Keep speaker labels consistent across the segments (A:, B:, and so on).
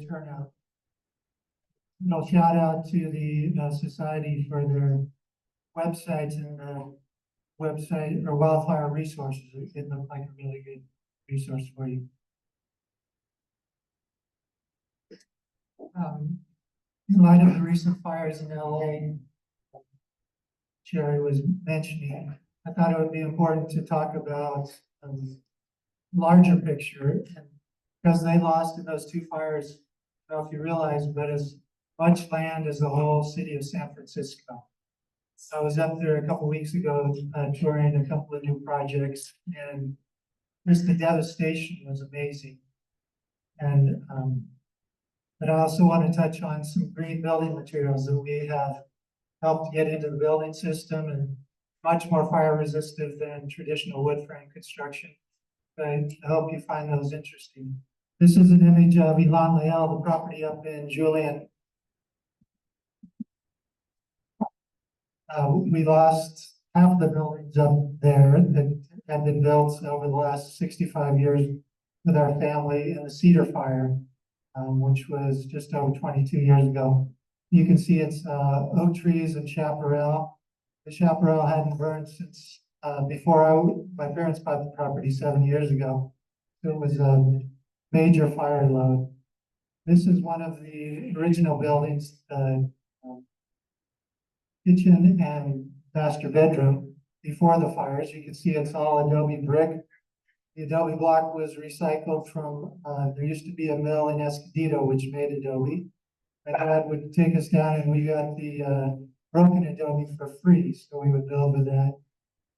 A: turnout. Shout out to the society for their websites and website or wildfire resources. It looked like a really good resource for you. In light of the recent fires in LA, Jerry was mentioning, I thought it would be important to talk about larger picture. And because they lost in those two fires, I don't know if you realize, but as much land as the whole city of San Francisco. So I was up there a couple weeks ago touring a couple of new projects, and just the devastation was amazing. And but I also want to touch on some green building materials that we have helped get into the building system and much more fire resistant than traditional wood frame construction. But I hope you find those interesting. This is an image of Elan Leal, the property up in Julian. We lost half the buildings up there that had been built over the last 65 years with our family in the Cedar Fire, which was just over 22 years ago. You can see it's oak trees and chaparral. The chaparral hadn't burned since before my parents bought the property 7 years ago. So it was a major fire load. This is one of the original buildings, kitchen and master bedroom before the fires. You can see it's all adobe brick. The adobe block was recycled from, there used to be a mill in Escondido which made adobe. My dad would take us down and we got the broken adobe for free, so we would build with that.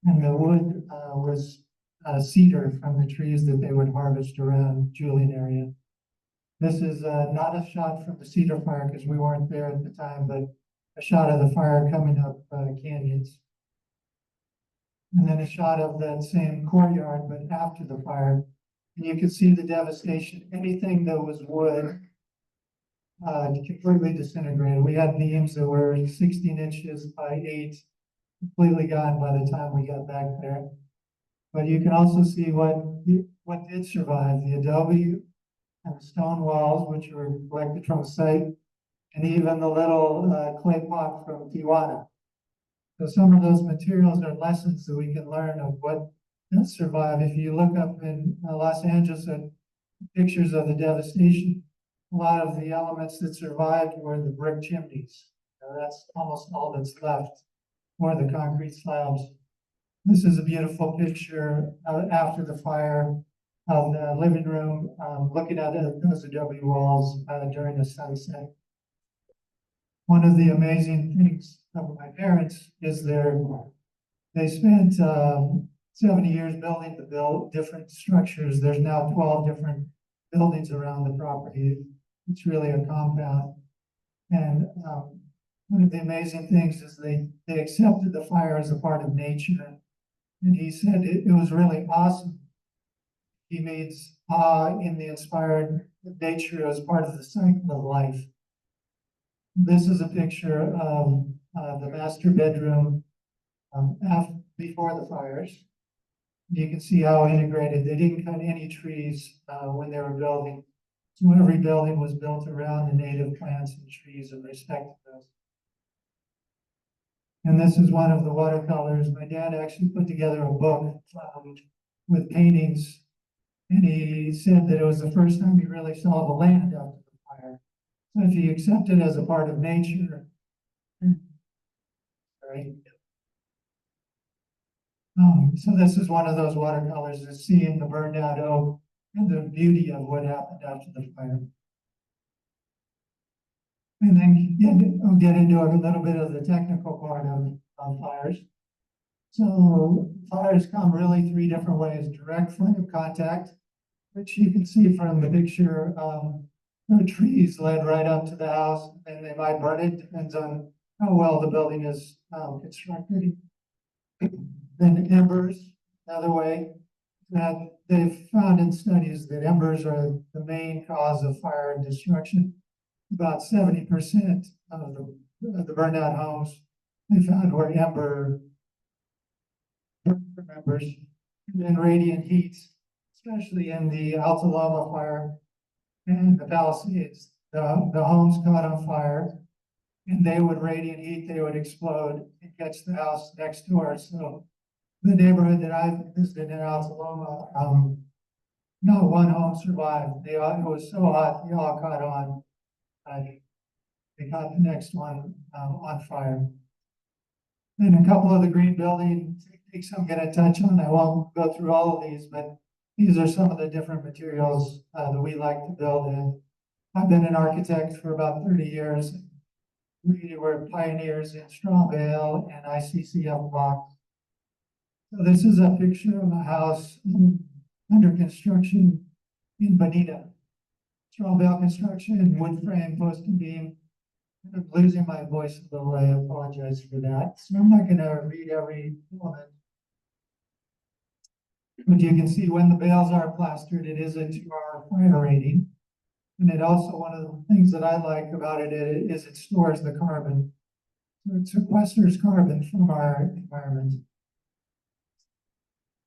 A: And the wood was cedar from the trees that they would harvest around Julian area. This is not a shot from the Cedar Fire because we weren't there at the time, but a shot of the fire coming up canyons. And then a shot of that same courtyard, but after the fire. And you can see the devastation. Anything that was wood completely disintegrated. We had beams that were 16 inches by 8, completely gone by the time we got back there. But you can also see what did survive. The adobe and the stone walls, which were collected from the site, and even the little clay pot from Tijuana. So some of those materials are lessons that we can learn of what did survive. If you look up in Los Angeles at pictures of the devastation, a lot of the elements that survived were the brick chimneys. That's almost all that's left, or the concrete slabs. This is a beautiful picture after the fire of the living room, looking at those adobe walls during the sunset. One of the amazing things of my parents is they spent 70 years building different structures. There's now 12 different buildings around the property. It's really a compound. And one of the amazing things is they accepted the fire as a part of nature. And he said it was really awesome. He means awe in the inspired nature as part of the cycle of life. This is a picture of the master bedroom before the fires. You can see how integrated. They didn't cut any trees when they were building. So every building was built around the native plants and trees and respected those. And this is one of the watercolors. My dad actually put together a book with paintings. And he said that it was the first time he really saw the land after the fire. So if you accept it as a part of nature, right? So this is one of those watercolors that's seeing the burned out oak and the beauty of what happened after the fire. And then I'll get into a little bit of the technical part of fires. So fires come really 3 different ways: direct flame contact, which you can see from the picture. The trees led right up to the house, and they might burn it. Depends on how well the building is constructed. Then embers, another way that they've found in studies that embers are the main cause of fire and destruction. About 70% of the burnout homes they found were ember embers. And then radiant heat, especially in the Alta Lava fire and the Palisades. the homes caught on fire, and they would radiant heat, they would explode and catch the house next door. So the neighborhood that I visited in Altaloma, not one home survived. It was so hot, they all caught on. They caught the next one on fire. And a couple of the green building techniques I'm going to touch on. I won't go through all of these, but these are some of the different materials that we like to build in. I've been an architect for about 30 years. We were pioneers in straw bale and ICCF blocks. So this is a picture of a house under construction in Bonita. Straw bale construction, wood frame, post and beam. I'm losing my voice a little. I apologize for that. So I'm not going to read every element. But you can see when the bales are plastered, it is a 2-hour fire rating. And it also, one of the things that I like about it is it stores the carbon. So it sequesters carbon from our environment.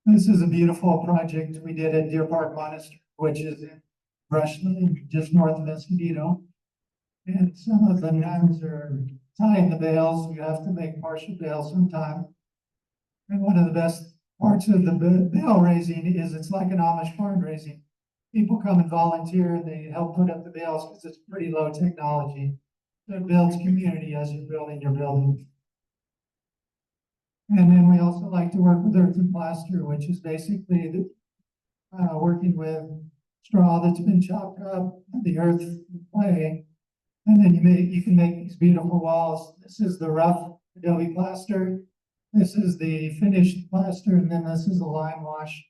A: This is a beautiful project we did at Deer Park Monastery, which is in Brushland, just north of Escondido. And some of the nuns are tying the bales. You have to make partial bales sometime. And one of the best parts of the bale raising is it's like an Amish barn raising. People come and volunteer and they help put up the bales because it's pretty low technology. It builds community as you're building your building. And then we also like to work with earth and plaster, which is basically working with straw that's been chopped up, the earth, clay, and then you can make these beautiful walls. This is the rough adobe plaster. This is the finished plaster, and then this is the lime wash.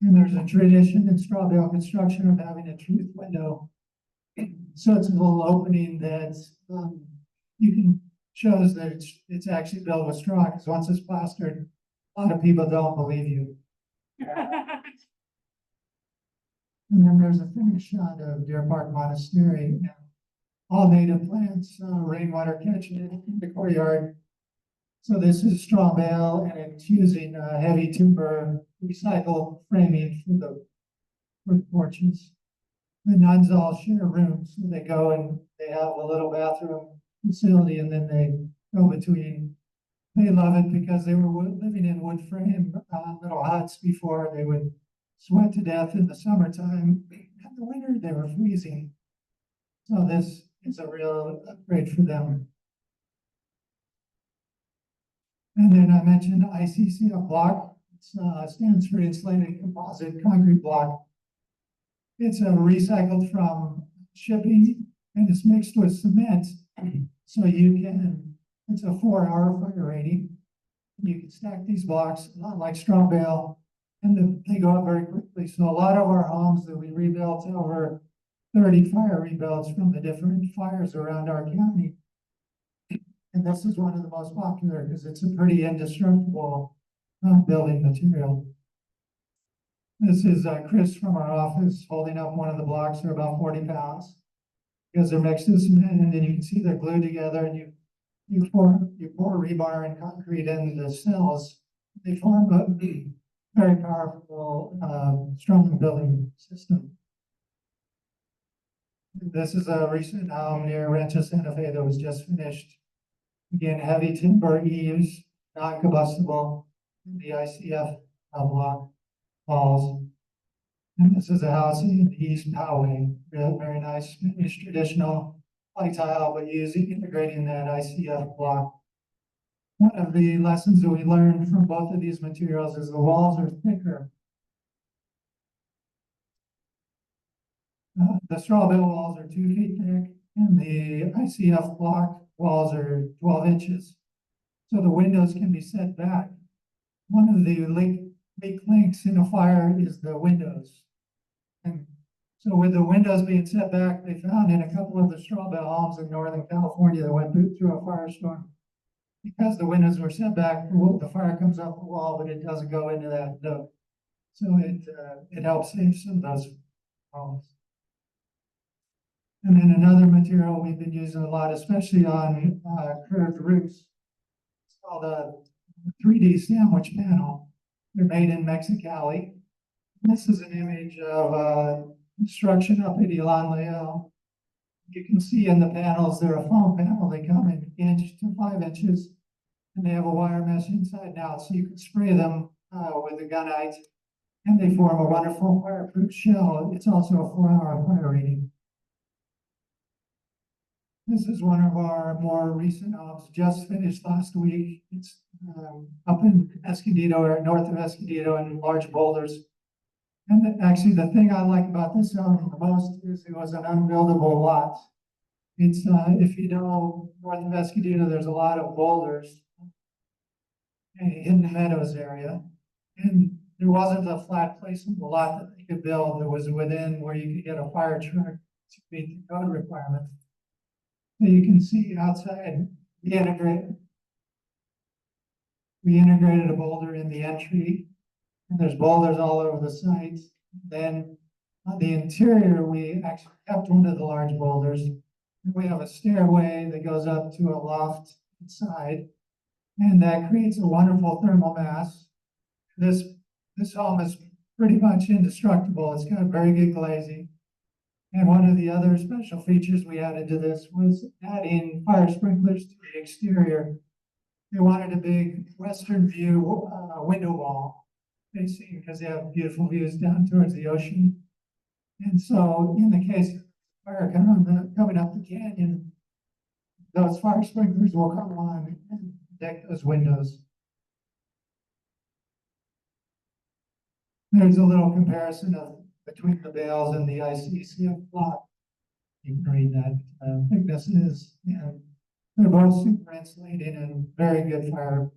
A: And there's a tradition in straw bale construction of having a truth window. So it's a little opening that you can shows that it's actually built with straw, because once it's plastered, a lot of people don't believe you. And then there's a finished shot of Deer Park Monastery. All native plants, rainwater catchment in the courtyard. So this is straw bale, and it's using heavy timber recycled framing for the porches. The nuns all share rooms, so they go and they have a little bathroom facility, and then they go between. They love it because they were living in wood frame little huts before. They would sweat to death in the summertime. In the winter, they were freezing. So this is a real upgrade for them. And then I mentioned ICCF block. It stands for insulated composite concrete block. It's recycled from shipping, and it's mixed with cement. So it's a 4-hour fire rating. You can stack these blocks, not like straw bale, and they go up very quickly. So a lot of our homes that we rebuilt, over 30 fire rebuilds from the different fires around our county. And this is one of the most popular because it's a pretty indestructible building material. This is Chris from our office holding up one of the blocks. They're about 40 pounds because they're mixed with cement, and then you can see they're glued together, and you pour rebar and concrete into the cells. They form a very powerful, strong building system. This is a recent home near Rancho Santa Fe that was just finished. Again, heavy timber eaves, non-combustible, the ICF block walls. And this is a house in the East Poway, very nice, finished, traditional white tile, but integrating that ICF block. One of the lessons that we learned from both of these materials is the walls are thicker. The straw bale walls are 2 feet thick, and the ICF block walls are 12 inches. So the windows can be set back. One of the weak links in a fire is the windows. And so with the windows being set back, they found in a couple of the straw bale homes in Northern California that went through a firestorm, because the windows were set back, the fire comes up the wall, but it doesn't go into that nook. So it helps save some of those homes. And then another material we've been using a lot, especially on curved roofs, it's called a 3D sandwich panel. They're made in Mexicali. This is an image of construction up at Elan Leal. You can see in the panels, they're a foam panel. They come in inch to 5 inches, and they have a wire mesh inside and out, so you can spray them with a gunite, and they form a wonderful fireproof shell. It's also a 4-hour fire rating. This is one of our more recent homes, just finished last week. It's up in Escondido, or north of Escondido, in large boulders. And actually, the thing I like about this home the most is it was an unbuildable lot. It's, if you know, north of Escondido, there's a lot of boulders in the Meadows area. And there wasn't a flat place in the lot that they could build that was within where you could get a fire truck to meet the code requirements. So you can see outside, we integrated a boulder in the entry, and there's boulders all over the site. Then on the interior, we actually kept one of the large boulders. We have a stairway that goes up to a loft inside, and that creates a wonderful thermal mass. This home is pretty much indestructible. It's got very good glazing. And one of the other special features we added to this was adding fire sprinklers to the exterior. They wanted a big western view window wall facing, because they have beautiful views down towards the ocean. And so in the case of fire coming up the canyon, those fire sprinklers will come on and deck those windows. There's a little comparison between the bales and the ICCF block. You can read that thicknesses, and they're both super insulating and very good fire.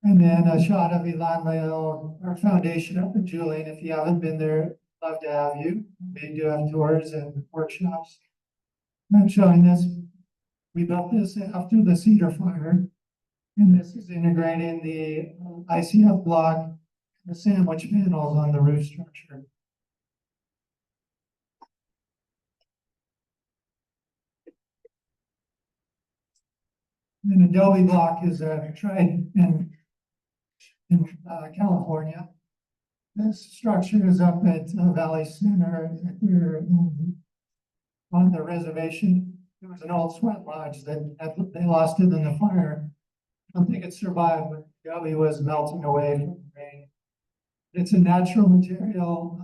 A: And then a shot of Elan Lael, our foundation up in Julian. If you haven't been there, love to have you. We do have tours and workshops. I'm showing this. We built this after the Cedar Fire, and this is integrating the ICF block, the sandwich panels on the roof structure. An adobe block is tried in California. This structure is up at Valley Center here on the reservation. There was an old sweat lodge that they lost it in the fire. I don't think it survived, but the adobe was melting away from the rain. It's a natural material,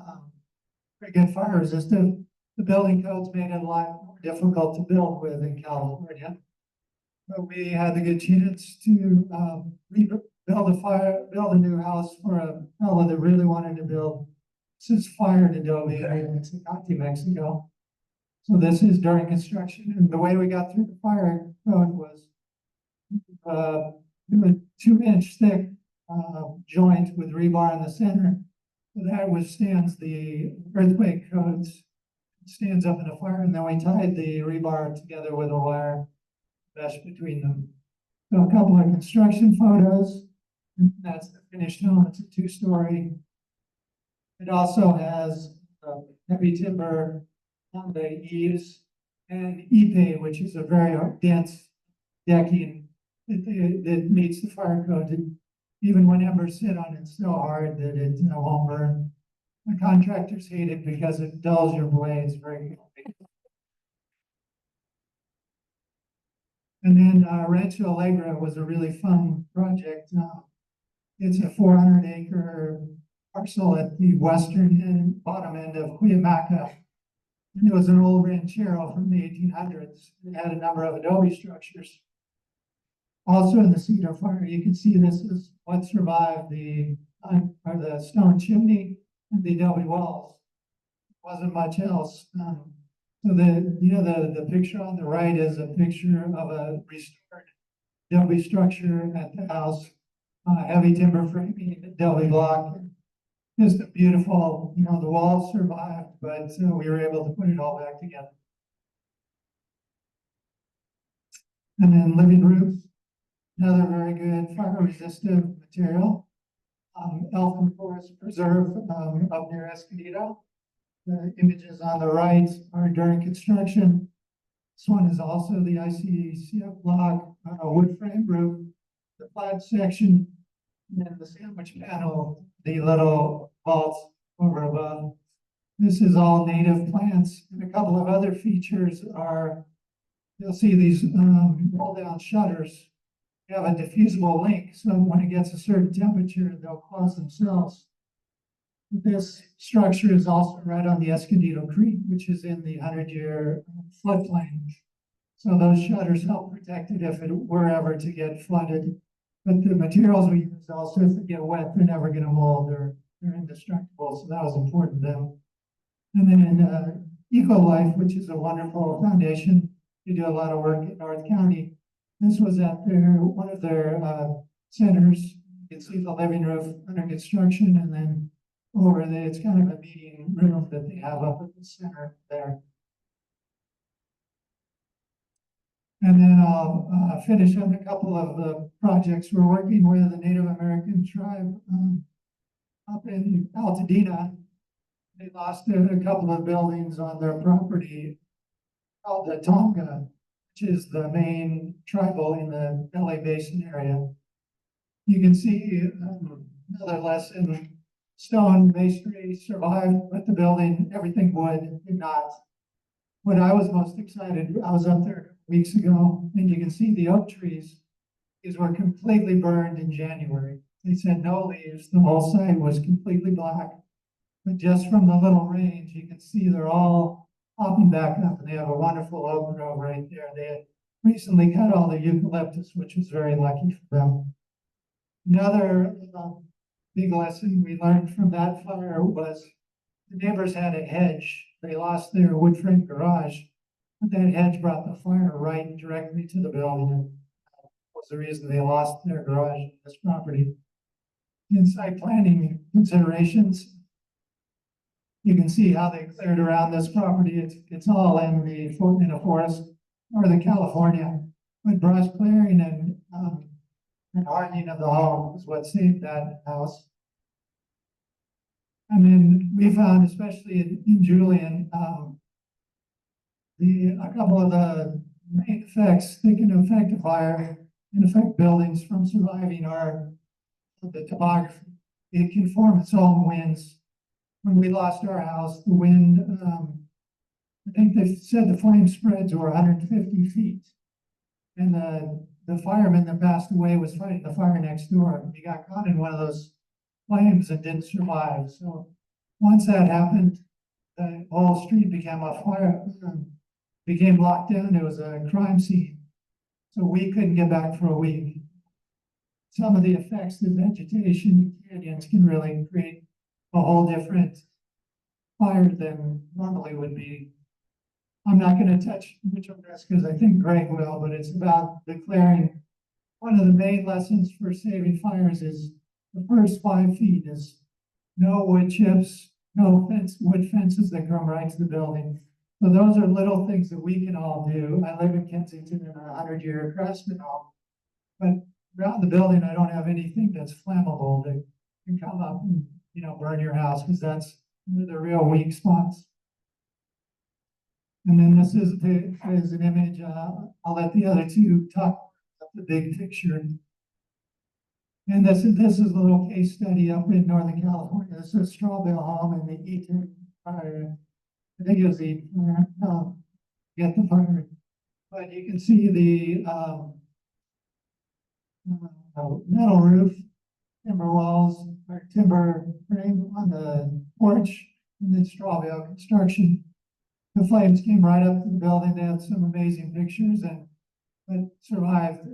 A: pretty good fire resistant. The building codes made it a lot more difficult to build with in California. But we had the good chance to build a new house for a fellow that really wanted to build. This is fired adobe in Mexico. So this is during construction, and the way we got through the fire code was do a 2-inch thick joint with rebar in the center. So that withstands the earthquake codes, stands up in a fire, and then we tied the rebar together with a wire mesh between them. So a couple of construction photos. That's the finished home. It's a 2-story. It also has heavy timber on the eaves and Ipe, which is a very dense decking that meets the fire code. And even when embers sit on it so hard that it won't burn. The contractors hate it because it dulls your blades very quickly. And then Rancho Alegre was a really fun project. It's a 400-acre parcel at the western and bottom end of Cuyamaca. And it was an old ranchero from the 1800s. It had a number of adobe structures. Also in the Cedar Fire, you can see this is what survived the stone chimney and the adobe walls. Wasn't much else. So the picture on the right is a picture of a restored adobe structure at the house, heavy timber framing, adobe block. Just a beautiful, the walls survived, but we were able to put it all back together. And then living roof, another very good fire resistant material. Elfin Forest Preserve up near Escondido. The images on the right are during construction. This one is also the ICCF block, wood frame roof, the flat section, and then the sandwich panel, the little vaults over above. This is all native plants. And a couple of other features are, you'll see these roll down shutters. You have a diffusible link, so when it gets a certain temperature, they'll close themselves. This structure is also right on the Escondido Creek, which is in the 100-year floodplain. So those shutters help protect it if it were ever to get flooded. But the materials we use also, if they get wet, they're never going to mold. They're indestructible. So that was important to them. And then Ecology, which is a wonderful foundation, they do a lot of work in North County. This was at one of their centers. You can see the living room under construction, and then over there, it's kind of a meeting room that they have up at the center there. And then I'll finish up a couple of the projects. We're working with a Native American tribe up in Altadena. They lost a couple of buildings on their property called the Tonga, which is the main tribal in the LA Basin area. You can see another lesson. Stone masonry survived, but the building, everything wood, did not. What I was most excited, I was up there weeks ago, and you can see the oak trees. These were completely burned in January. They said no leaves. The whole site was completely black. But just from the little range, you can see they're all popping back up, and they have a wonderful oak grove right there. They had recently cut all the eucalyptus, which was very lucky for them. Another big lesson we learned from that fire was the neighbors had a hedge. They lost their wood frame garage, but that hedge brought the fire right directly to the building. That was the reason they lost their garage in this property. In site planning considerations, you can see how they cleared around this property. It's all in a forest, Northern California. But brush clearing and hardening of the home is what saved that house. And then we found, especially in Julian, a couple of the main effects that can affect a fire and affect buildings from surviving are the topography. It can form its own winds. When we lost our house, the wind, I think they said the flame spreads were 150 feet. And the fireman that passed away was fighting the fire next door. He got caught in one of those flames and didn't survive. So once that happened, the whole street became a fire, became locked down. It was a crime scene. So we couldn't get back for a week. Some of the effects of vegetation in canyons can really create a whole different fire than normally would be. I'm not going to touch much on this because I think Greg will, but it's about declaring. One of the main lessons for saving fires is the first 5 feet is no wood chips, no wood fences that come right to the building. So those are little things that we can all do. I live in Kensington in a 100-year craftsman home, but around the building, I don't have anything that's flammable that can come up and, burn your house, because that's the real weak spots. And then this is an image. I'll let the other two talk about the big picture. And this is a little case study up in Northern California. This is a straw bale home in the Eaton fire. I think it was the get the fire. But you can see the metal roof, timber walls, or timber frame on the porch, and then straw bale construction. The flames came right up to the building. They had some amazing pictures, but survived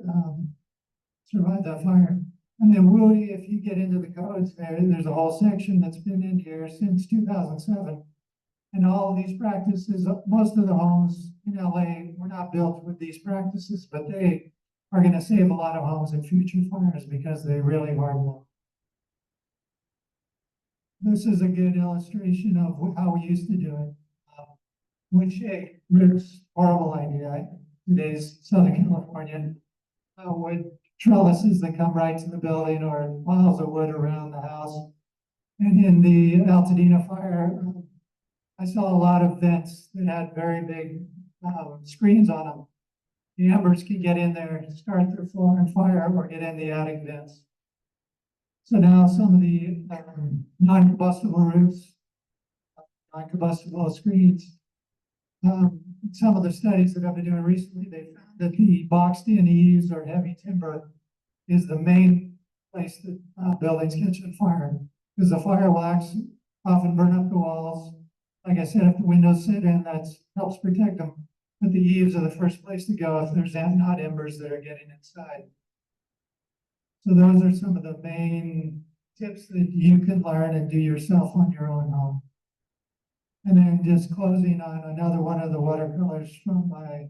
A: that fire. And then really, if you get into the codes there's a whole section that's been in here since 2007. And all of these practices, most of the homes in LA were not built with these practices, but they are going to save a lot of homes in future fires because they really are. This is a good illustration of how we used to do it. Wood shake roofs, horrible idea. Today's Southern California, wood trellises that come right to the building, or piles of wood around the house. And in the Altadena fire, I saw a lot of vents that had very big screens on them. The embers can get in there, start their floor on fire, or get in the attic vents. So now some of the non-combustible roofs, non-combustible screens. Some of the studies that I've been doing recently, they found that the boxed in eaves or heavy timber is the main place that buildings catch on fire, because the fire wax often burn up the walls. Like I said, if the windows sit in, that helps protect them. But the eaves are the first place to go if there's not embers that are getting inside. So those are some of the main tips that you can learn and do yourself on your own home. And then just closing on another one of the watercolors from my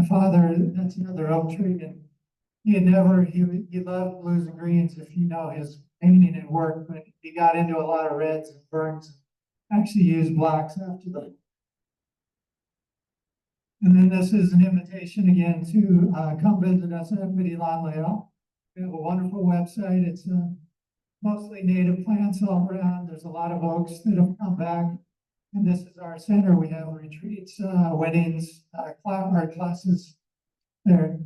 A: father. That's another oak tree, and he loved blues and greens, if you know his painting and work, but he got into a lot of reds and burns. Actually used blacks after them. And then this is an invitation again to come visit us at Whitty Lawn Layout. We have a wonderful website. It's mostly native plants all around. There's a lot of oaks that have come back. And this is our center. We have retreats, weddings, art classes there.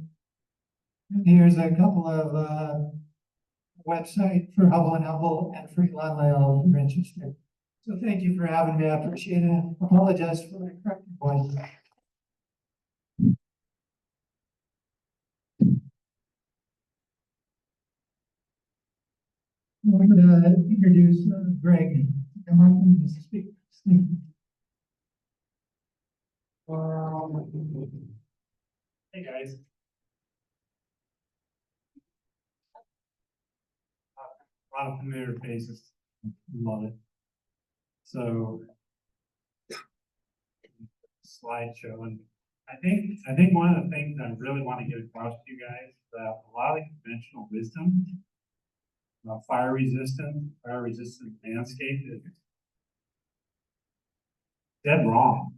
A: And here's a couple of website for Hubbell and Hubbell and Free Lawn Layout if you're interested. So thank you for having me. I appreciate it. I apologize for the corrected voice. I'm going to introduce Greg. Come up and speak.
B: Hey guys. A lot of familiar faces. Love it. So slideshow, and I think one of the things I really want to get across to you guys is that a lot of conventional wisdom about fire resistant landscape is dead wrong.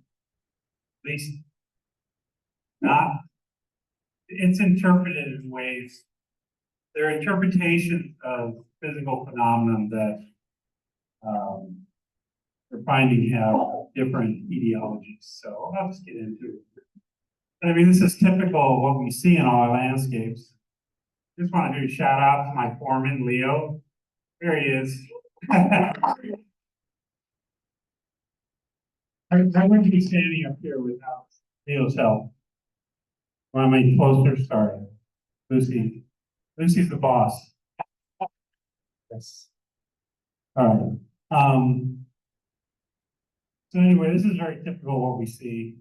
B: At least not. It's interpreted in ways. There are interpretations of physical phenomenon that we're finding have different etiologies. So I'll just get into it. I mean, this is typical of what we see in all our landscapes. Just want to do a shout out to my foreman, Leo. There he is. I wouldn't be standing up here without Leo's help. Want to make posters started. Lucy. Lucy's the boss. Yes. All right. So anyway, this is very typical of what we see.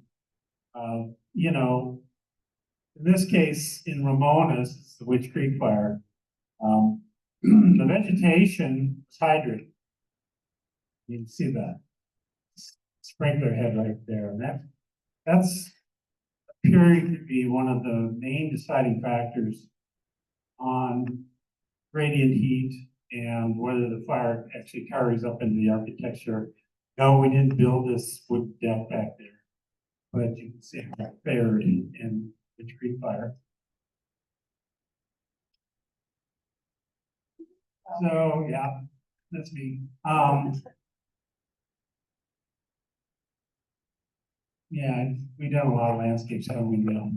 B: You know, in this case, in Ramona's, it's the Witch Creek fire. The vegetation is hydrated. You can see that sprinkler head right there, and that's appearing to be one of the main deciding factors on radiant heat and whether the fire actually carries up into the architecture. No, we didn't build this wood deck back there, but you can see it fared in Witch Creek fire. So yeah, that's me. Yeah, we've done a lot of landscapes, haven't we, Bill?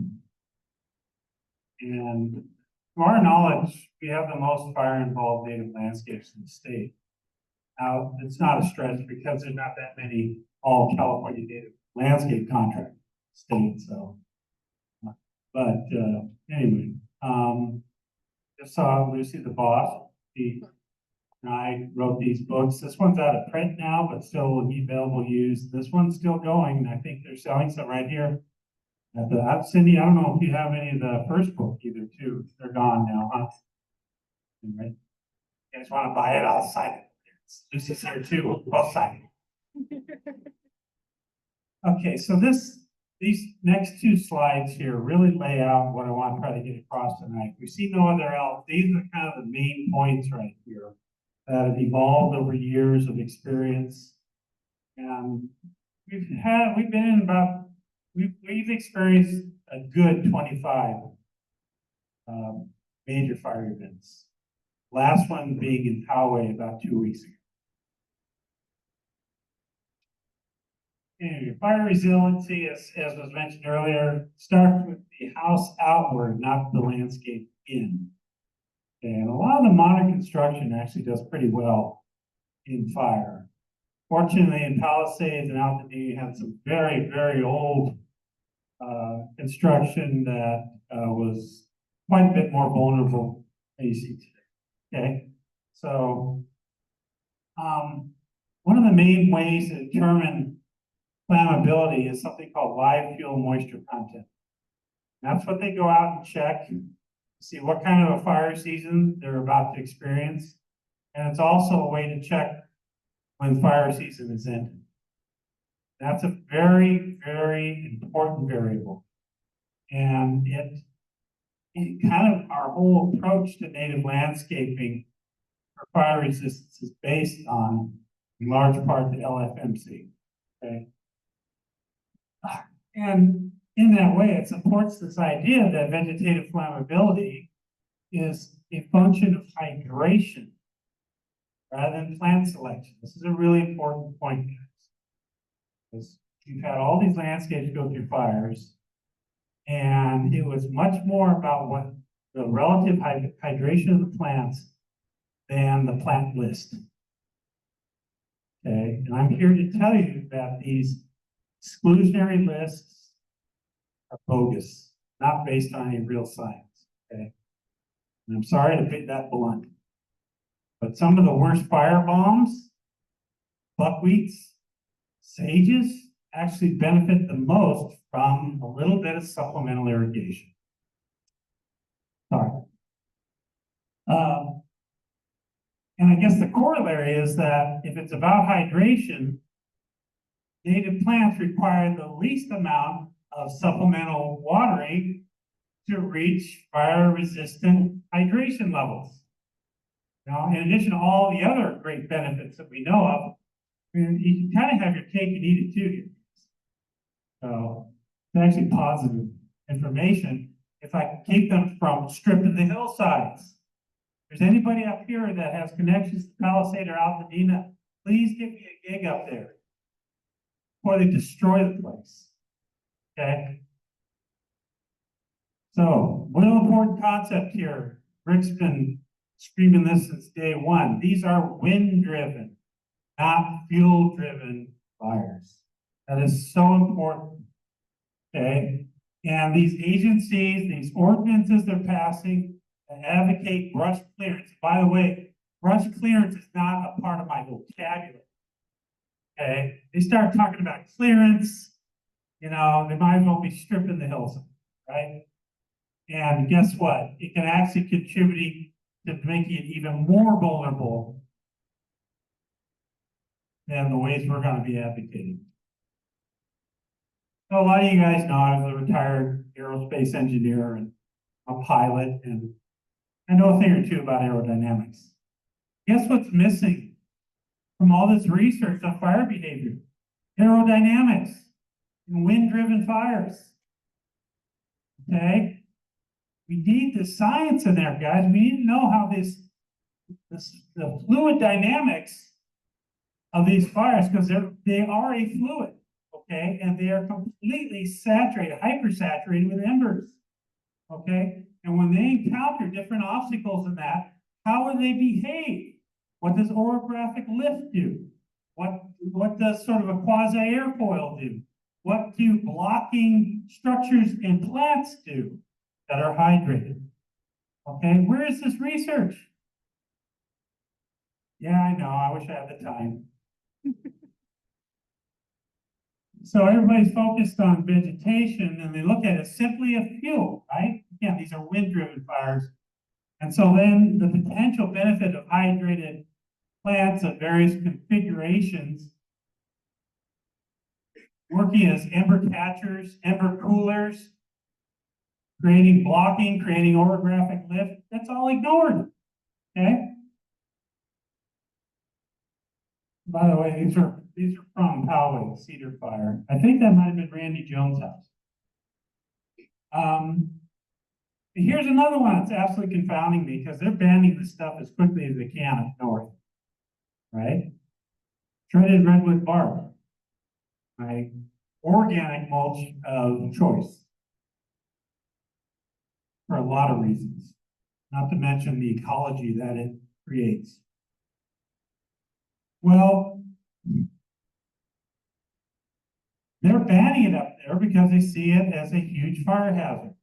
B: And to our knowledge, we have the most fire-involved native landscapes in the state. Now, it's not a stretch because there's not that many all California native landscape contract states. So, but anyway, just saw Lucy the boss. And I wrote these books. This one's out of print now, but still will be available used. This one's still going, and I think they're selling some right here. At the Cindy, I don't know if you have any of the first book either, too. They're gone now, huh? Anyway, you guys want to buy it? I'll sign it. Lucy's here too. I'll sign it. Okay, so these next two slides here really lay out what I want to try to get across tonight. We see no other else. These are kind of the main points right here that have evolved over years of experience. And we've experienced a good 25 major fire events. Last one being in Poway about 2 weeks ago. Anyway, fire resiliency, as was mentioned earlier, starts with the house outward, not the landscape in. And a lot of the modern construction actually does pretty well in fire. Fortunately, in Palisades and Altadena, you had some very, very old construction that was quite a bit more vulnerable than you see today. Okay, so one of the main ways to determine flammability is something called live fuel moisture content. That's what they go out and check, see what kind of a fire season they're about to experience. And it's also a way to check when fire season is ended. That's a very, very important variable. And it kind of, our whole approach to native landscaping for fire resistance is based on, in large part, the LFMC. Okay. And in that way, it supports this idea that vegetative flammability is a function of hydration rather than plant selection. This is a really important point, guys. Because you've had all these landscapes go through fires, and it was much more about what the relative hydration of the plants than the plant list. Okay, and I'm here to tell you that these exclusionary lists are bogus, not based on any real science. Okay, and I'm sorry to be that blunt, but some of the worst fire bombs, buckwheats, sages, actually benefit the most from a little bit of supplemental irrigation. Sorry. And I guess the corollary is that if it's about hydration, native plants require the least amount of supplemental watering to reach fire-resistant hydration levels. Now, in addition to all the other great benefits that we know of, you can kind of have your cake and eat it too. So it's actually positive information if I keep them from stripping the hillsides. If there's anybody up here that has connections to Palisade or Altadena, please give me a gig up there before they destroy the place. Okay? So, real important concept here. Rick's been screaming this since day one. These are wind-driven, not fuel-driven fires. That is so important. Okay? And these agencies, these ordinances they're passing, advocate brush clearance. By the way, brush clearance is not a part of my vocabulary. Okay, they start talking about clearance, you know, they might as well be stripping the hills, right? And guess what? It can actually contribute to making it even more vulnerable than the ways we're going to be advocating. So a lot of you guys know I was a retired aerospace engineer and a pilot, and I know a thing or two about aerodynamics. Guess what's missing from all this research on fire behavior? Aerodynamics and wind-driven fires. Okay? We need the science in there, guys. We need to know how the fluid dynamics of these fires, because they are a fluid, okay? And they are completely saturated, hypersaturated with embers, okay? And when they encounter different obstacles in that, how will they behave? What does orographic lift do? What does sort of a quasi-airfoil do? What do blocking structures in plants do that are hydrated? Okay, where is this research? Yeah, I know, I wish I had the time. So everybody's focused on vegetation and they look at it simply as fuel, right? Again, these are wind-driven fires. And so then the potential benefit of hydrated plants of various configurations working as ember catchers, ember coolers, creating blocking, creating orographic lift, that's all ignored, okay? By the way, these are from Poway, Cedar Fire. I think that might have been Randy Jones' house. Here's another one that's absolutely confounding me because they're banning this stuff as quickly as they can up north, right? Shredded redwood bark, right? Organic mulch of choice for a lot of reasons, not to mention the ecology that it creates. Well, They're banning it up there because they see it as a huge fire hazard.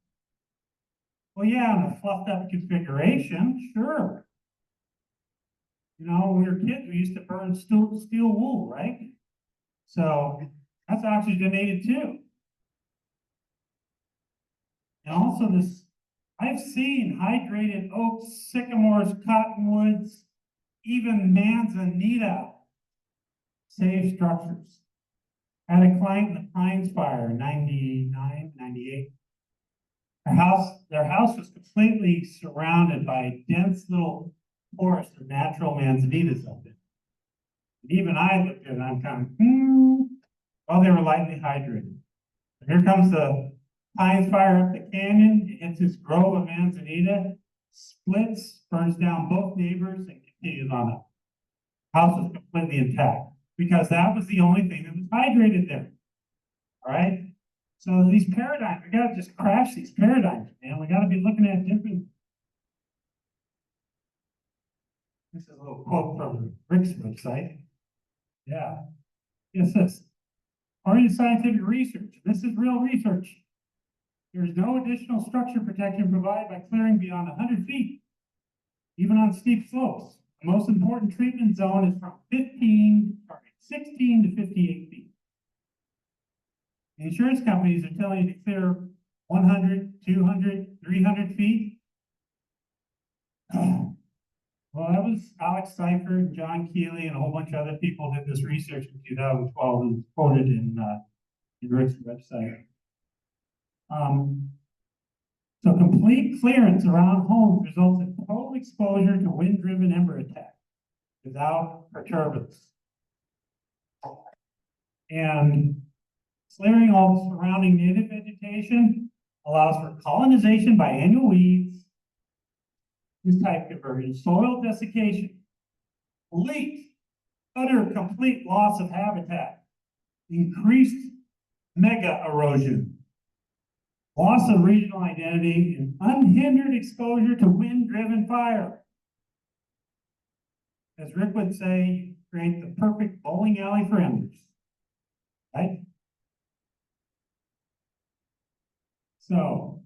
B: Well, yeah, in a fluffed up configuration, sure. You know, when we were kids, we used to burn steel wool, right? So that's oxygenated too. And also this, I've seen hydrated oaks, sycamores, cottonwoods, even manzanita save structures. I had a client in the Pines fire in 99, 98. Their house was completely surrounded by a dense little forest of natural manzanitas up there. And even I looked at it and I'm kind of, well, they were lightly hydrated. Here comes the Pines fire up the canyon. It hits this grove of manzanita, splits, burns down both neighbors, and continues on up. House was completely intact because that was the only thing that was hydrated there. All right. So these paradigms, we gotta just crash these paradigms, man. We gotta be looking at different. This is a little quote from Rick's website. Yeah. It says, according to scientific research, this is real research. There is no additional structure protection provided by clearing beyond 100 feet, even on steep slopes. The most important treatment zone is from 16 to 58 feet. The insurance companies are telling you to clear 100, 200, 300 feet. Well, that was Alex Seifert, John Keeley, and a whole bunch of other people did this research in 2012 and quoted in Rick's website. So complete clearance around homes results in total exposure to wind-driven ember attack without perturbance. And clearing all the surrounding native vegetation allows for colonization by annual weeds, this type conversion, soil desiccation, complete loss of habitat, increased mega erosion, loss of regional identity, and unhindered exposure to wind-driven fire. As Rick would say, create the perfect bowling alley for embers, right? So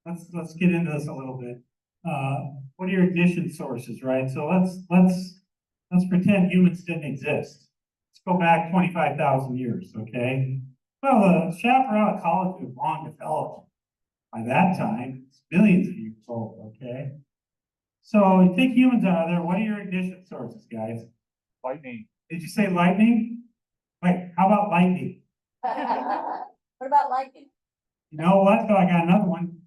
B: let's get into this a little bit. What are your ignition sources, right? So let's pretend humans didn't exist. Let's go back 25,000 years, okay? Well, the Chaparral ecology was long developed. By that time, it's billions of years old, okay? So you take humans out of there, what are your ignition sources, guys?
C: Lightning.
B: Did you say lightning? Wait, how about lightning?
D: What about lightning?
B: You know what, though, I got another one.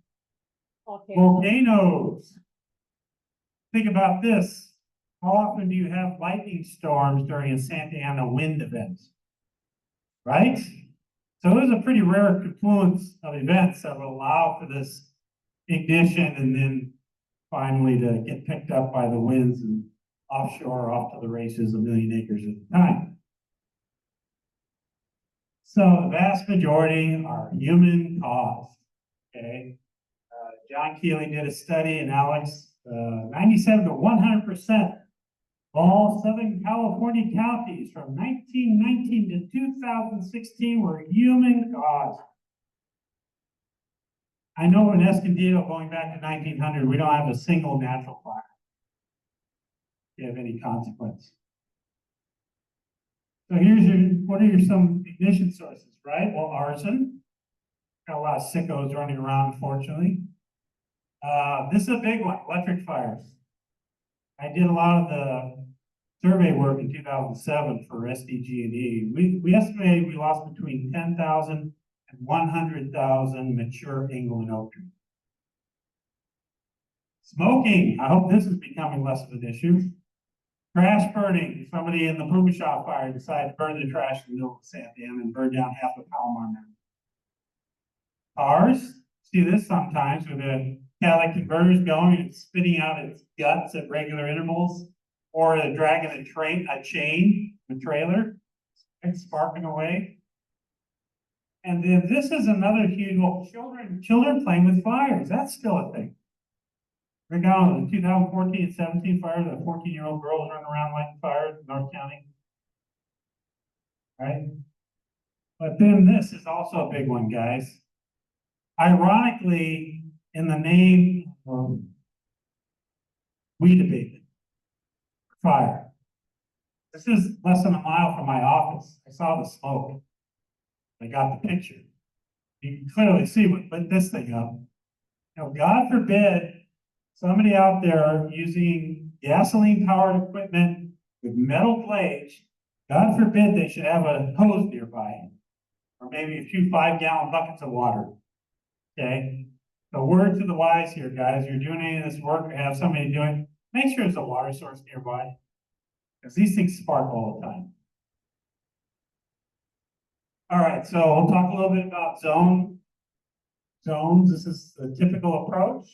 D: Okay.
B: Volcanoes. Think about this. How often do you have lightning storms during a Santa Ana wind event? Right? So it was a pretty rare confluence of events that will allow for this ignition and then finally to get picked up by the winds and offshore off to the races a million acres at a time. So the vast majority are human caused, okay? John Keeley did a study and Alex, 97 to 100% of all Southern California counties from 1919 to 2016 were human caused. I know in Escondido, going back to 1900, we don't have a single natural fire to have any consequence. So what are some ignition sources, right? Well, arson. Got a lot of sickos running around, unfortunately. This is a big one, electric fires. I did a lot of the survey work in 2007 for SDG&E. We estimated we lost between 10,000 and 100,000 mature Engle and oak trees. Smoking, I hope this is becoming less of an issue. Trash burning, somebody in the Puma Shop fire decided to burn the trash in the middle of Santa Ana and burn down half of Palomar Mountain. Cars, see this sometimes with the catalytic converters going and spitting out its guts at regular intervals, or dragging a chain, a trailer, and sparking away. And then this is another huge, well, children playing with fires, that's still a thing. Right now, the 2014 and 17 fire, the 14-year-old girl was running around lighting fires in North County. Right? But then this is also a big one, guys. Ironically, in the name of weed abatement, fire. This is less than a mile from my office. I saw the smoke. I got the picture. You can clearly see what lit this thing up. Now, God forbid somebody out there using gasoline-powered equipment with metal blades, God forbid they should have a hose nearby, or maybe a few 5-gallon buckets of water. Okay? The word to the wise here, guys. You're doing any of this work or have somebody doing, make sure there's a water source nearby. Because these things spark all the time. All right, so we'll talk a little bit about zones. This is the typical approach.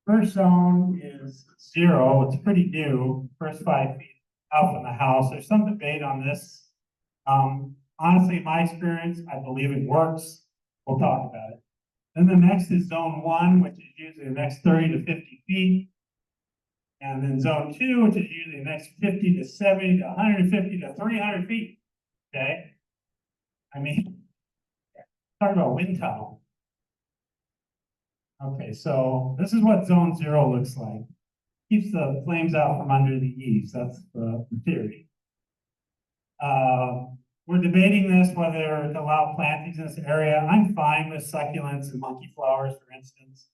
B: First zone is 0. It's pretty new, first 5 feet out from the house. There's some debate on this. Honestly, in my experience, I believe it works. We'll talk about it. Then the next is zone 1, which is usually the next 30 to 50 feet. And then zone 2, which is usually the next 50 to 70 to 150 to 300 feet. Okay? I mean, talk about wind tunnel. Okay, so this is what zone 0 looks like. Keeps the flames out from under the eaves. That's the theory. We're debating this, whether to allow plantings in this area. I'm fine with succulents and monkey flowers, for instance.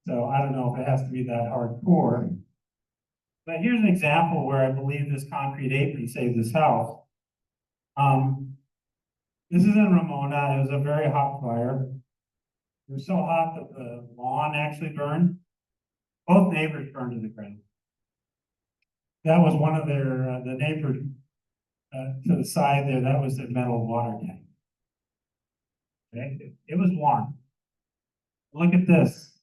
B: So I don't know if it has to be that hardcore. But here's an example where I believe this concrete apron saved this house. This is in Ramona. It was a very hot fire. It was so hot that the lawn actually burned. Both neighbors burned to the ground. That was one of their, the neighbor to the side there, that was their metal water tank. Okay, it was warm. Look at this.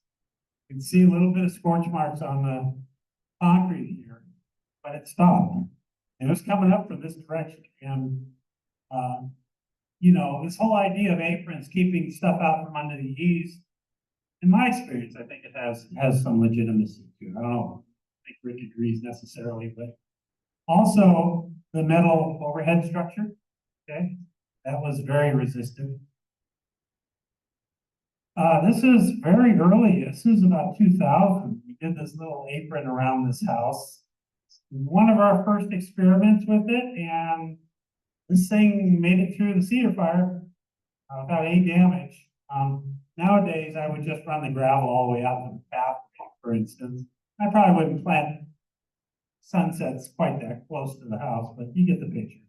B: You can see a little bit of scorch marks on the concrete here, but it stopped. It was coming up from this direction. And, you know, this whole idea of aprons keeping stuff out from under the eaves, in my experience, I think it has some legitimacy to it. I don't know, I think Rick agrees necessarily, but also the metal overhead structure, okay, that was very resistant. This is very early. This is about 2000. We did this little apron around this house. One of our first experiments with it, and this thing made it through the cedar fire without any damage. Nowadays, I would just run the gravel all the way out to the pathway, for instance. I probably wouldn't plant sunsets quite that close to the house, but you get the picture.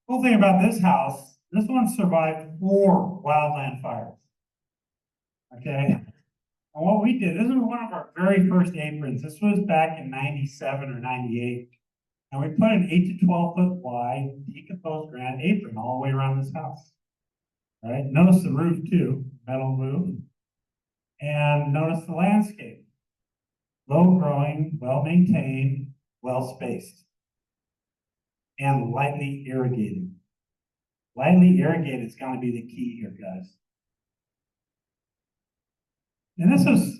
B: Cool thing about this house, this one survived 4 wildland fires. Okay, and what we did, this was one of our very first aprons. This was back in 97 or 98. And we put an 8 to 12 foot wide decomposed granite apron all the way around this house. All right, notice the roof too, metal roof. And notice the landscape. Low growing, well maintained, well spaced. And lightly irrigated. Lightly irrigated is going to be the key here, guys. And this was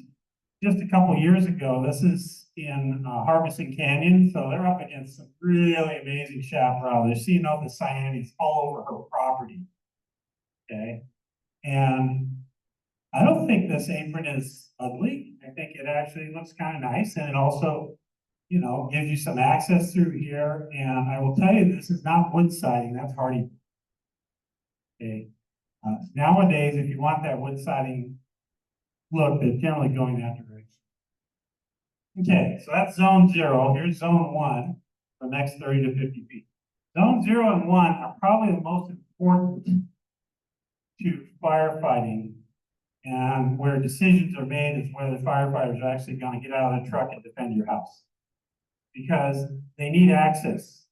B: just a couple years ago. This is in Harvesting Canyon, so they're up against some really amazing chaparral. They're seeing all the cyanides all over her property. Okay, and I don't think this apron is ugly. I think it actually looks kind of nice, and it also, you know, gives you some access through here. And I will tell you, this is not wood siding, that's hardy. Okay, nowadays, if you want that wood siding look, they're generally going that direction. Okay, so that's zone 0. Here's zone 1, the next 30 to 50 feet. Zone 0 and 1 are probably the most important to firefighting, and where decisions are made is whether the firefighters are actually going to get out of the truck and defend your house. Because they need access.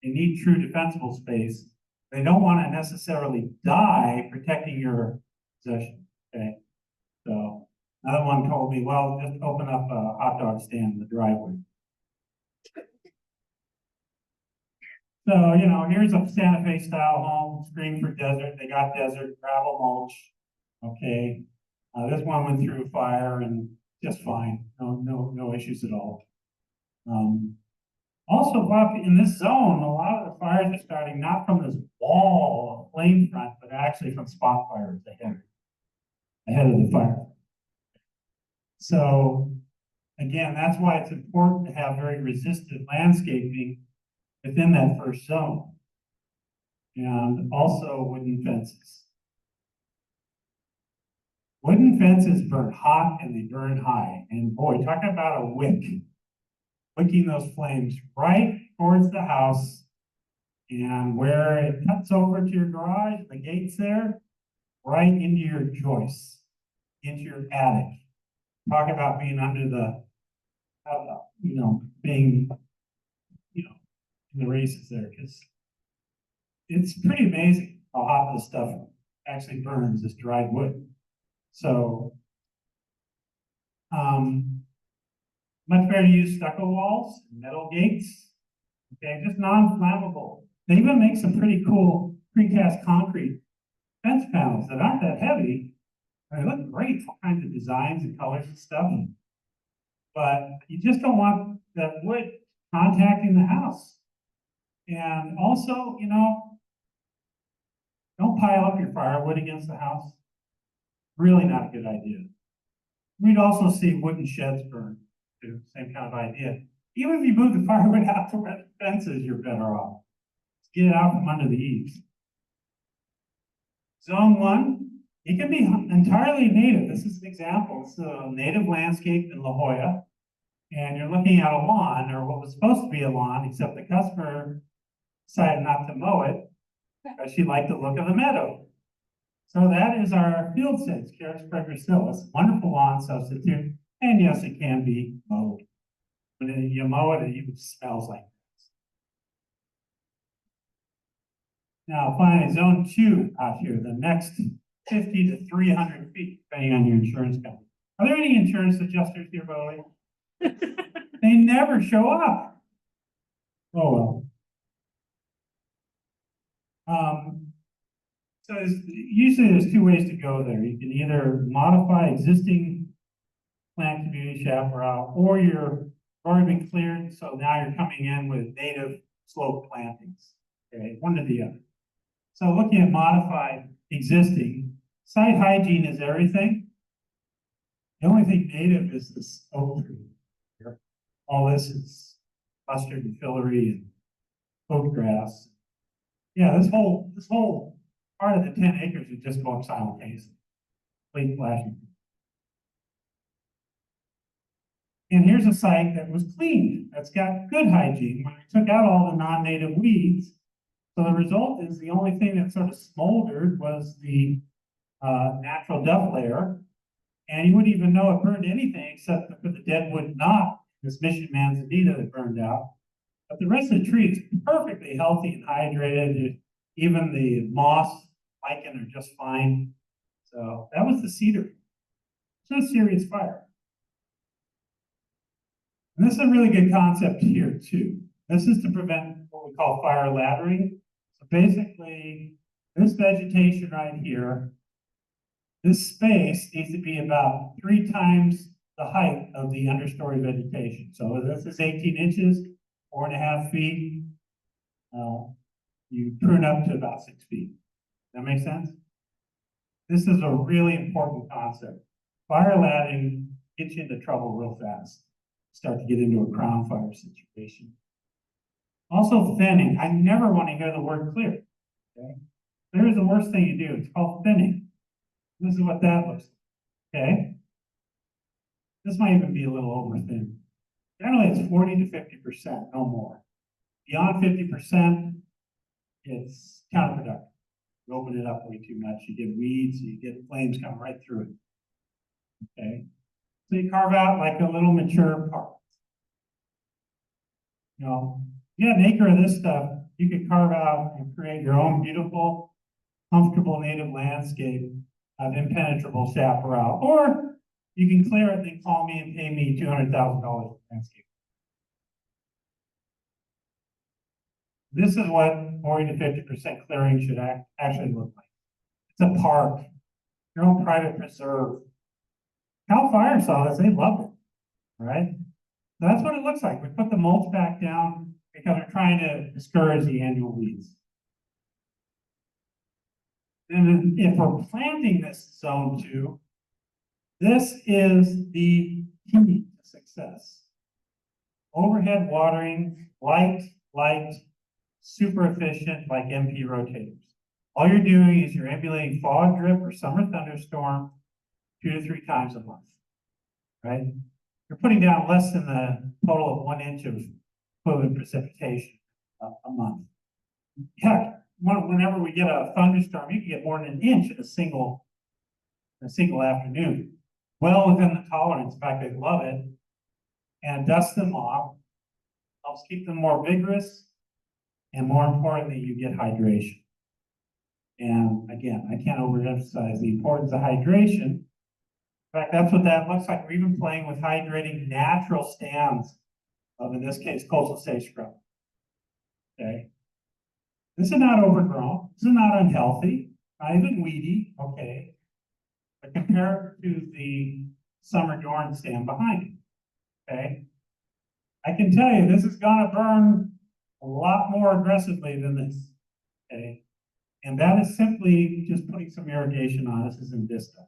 B: They need true defensible space. They don't want to necessarily die protecting your possession, okay? So another one told me, well, just open up a hot dog stand in the driveway. So, you know, here's a Santa Fe style home, screen for desert. They got desert, gravel mulch. Okay. This one went through fire and just fine. No issues at all. Also, Bob, in this zone, a lot of the fires are starting not from this wall of flame front, but actually from spot fires ahead of the fire. So again, that's why it's important to have very resistant landscaping within that first zone. And also wooden fences. Wooden fences burn hot and they burn high. And boy, talk about a wick. Wicking those flames right towards the house. And where it cuts over to your garage, the gate's there, right into your joists, into your attic. Talk about being under the, being, in the races there, because it's pretty amazing how hot this stuff actually burns, this dried wood. So, much better to use stucco walls, metal gates, okay, just non-flammable. They even make some pretty cool precast concrete fence panels that aren't that heavy. They look great, all kinds of designs and colors and stuff. But you just don't want that wood contacting the house. And also, don't pile up your firewood against the house. Really not a good idea. We'd also see wooden sheds burn, too, same kind of idea. Even if you move the firewood out to where the fence is, you're better off. Just get it out from under the eaves. Zone 1, it can be entirely native. This is an example. It's a native landscape in La Jolla. And you're looking at a lawn, or what was supposed to be a lawn, except the customer decided not to mow it because she liked the look of the meadow. So that is our field sage, Carex progressiva. It's a wonderful lawn substitute. And yes, it can be mowed. When you mow it, it even smells like this. Now, finally, zone 2 out here, the next 50 to 300 feet, depending on your insurance company. Are there any insurance adjusters here, by the way? They never show up. Oh, well. So usually there's 2 ways to go there. You can either modify existing plant community chaparral, or you're already been cleared, so now you're coming in with native slope plantings. Okay, one or the other. So looking at modified existing, site hygiene is everything. The only thing native is this oak tree here. All this is mustard and fillery and oak grass. Yeah, this whole part of the 10 acres is just going simultaneously. Complete flashing. And here's a site that was cleaned, that's got good hygiene, when we took out all the non-native weeds. So the result is the only thing that sort of smoldered was the natural duff layer. And you wouldn't even know it burned anything except for the deadwood knot, this Mission manzanita that burned out. But the rest of the tree is perfectly healthy and hydrated. Even the moss, lichen are just fine. So that was the cedar. It's not a serious fire. And this is a really good concept here too. This is to prevent what we call fire laddering. So basically, this vegetation right here, this space needs to be about 3 times the height of the understory vegetation. So this is 18 inches, 4.5 feet. You prune up to about 6 feet. That make sense? This is a really important concept. Fire laddering gets you into trouble real fast. Start to get into a crown fire situation. Also thinning. I never want to hear the word clear. Okay? Clear is the worst thing you do. It's called thinning. This is what that looks like. Okay? This might even be a little over thin. Generally, it's 40 to 50%, no more. Beyond 50%, it's counterproductive. You open it up way too much, you get weeds, you get flames coming right through it. Okay? So you carve out like a little mature part. You get an acre of this stuff, you could carve out and create your own beautiful, comfortable native landscape of impenetrable chaparral. Or you can clear it and then call me and pay me $200,000 for landscape. This is what 40 to 50% clearing should actually look like. It's a park, your own private preserve. Cal Fire saw this, they loved it, all right? So that's what it looks like. We put the mulch back down. because we're trying to discourage the annual weeds. And then if we're planting this zone 2, this is the key to success. Overhead watering, light, super efficient, like MP rotators. All you're doing is you're emulating fog drip or summer thunderstorm 2 to 3 times a month, right? You're putting down less than the total of 1 inch of equivalent precipitation a month. Heck, whenever we get a thunderstorm, you can get more than an inch in a single afternoon. Well within the tolerance. In fact, they love it. And dust them off, helps keep them more vigorous, and more importantly, you get hydration. And again, I can't overemphasize the importance of hydration. In fact, that's what that looks like. We're even playing with hydrating natural stands of, in this case, coastal sage scrub. Okay. This is not overgrown. This is not unhealthy, not even weedy. Okay. But compare it to the summer Dorn stand behind it. Okay. I can tell you this is going to burn a lot more aggressively than this. Okay. And that is simply just putting some irrigation on. This is in Vista.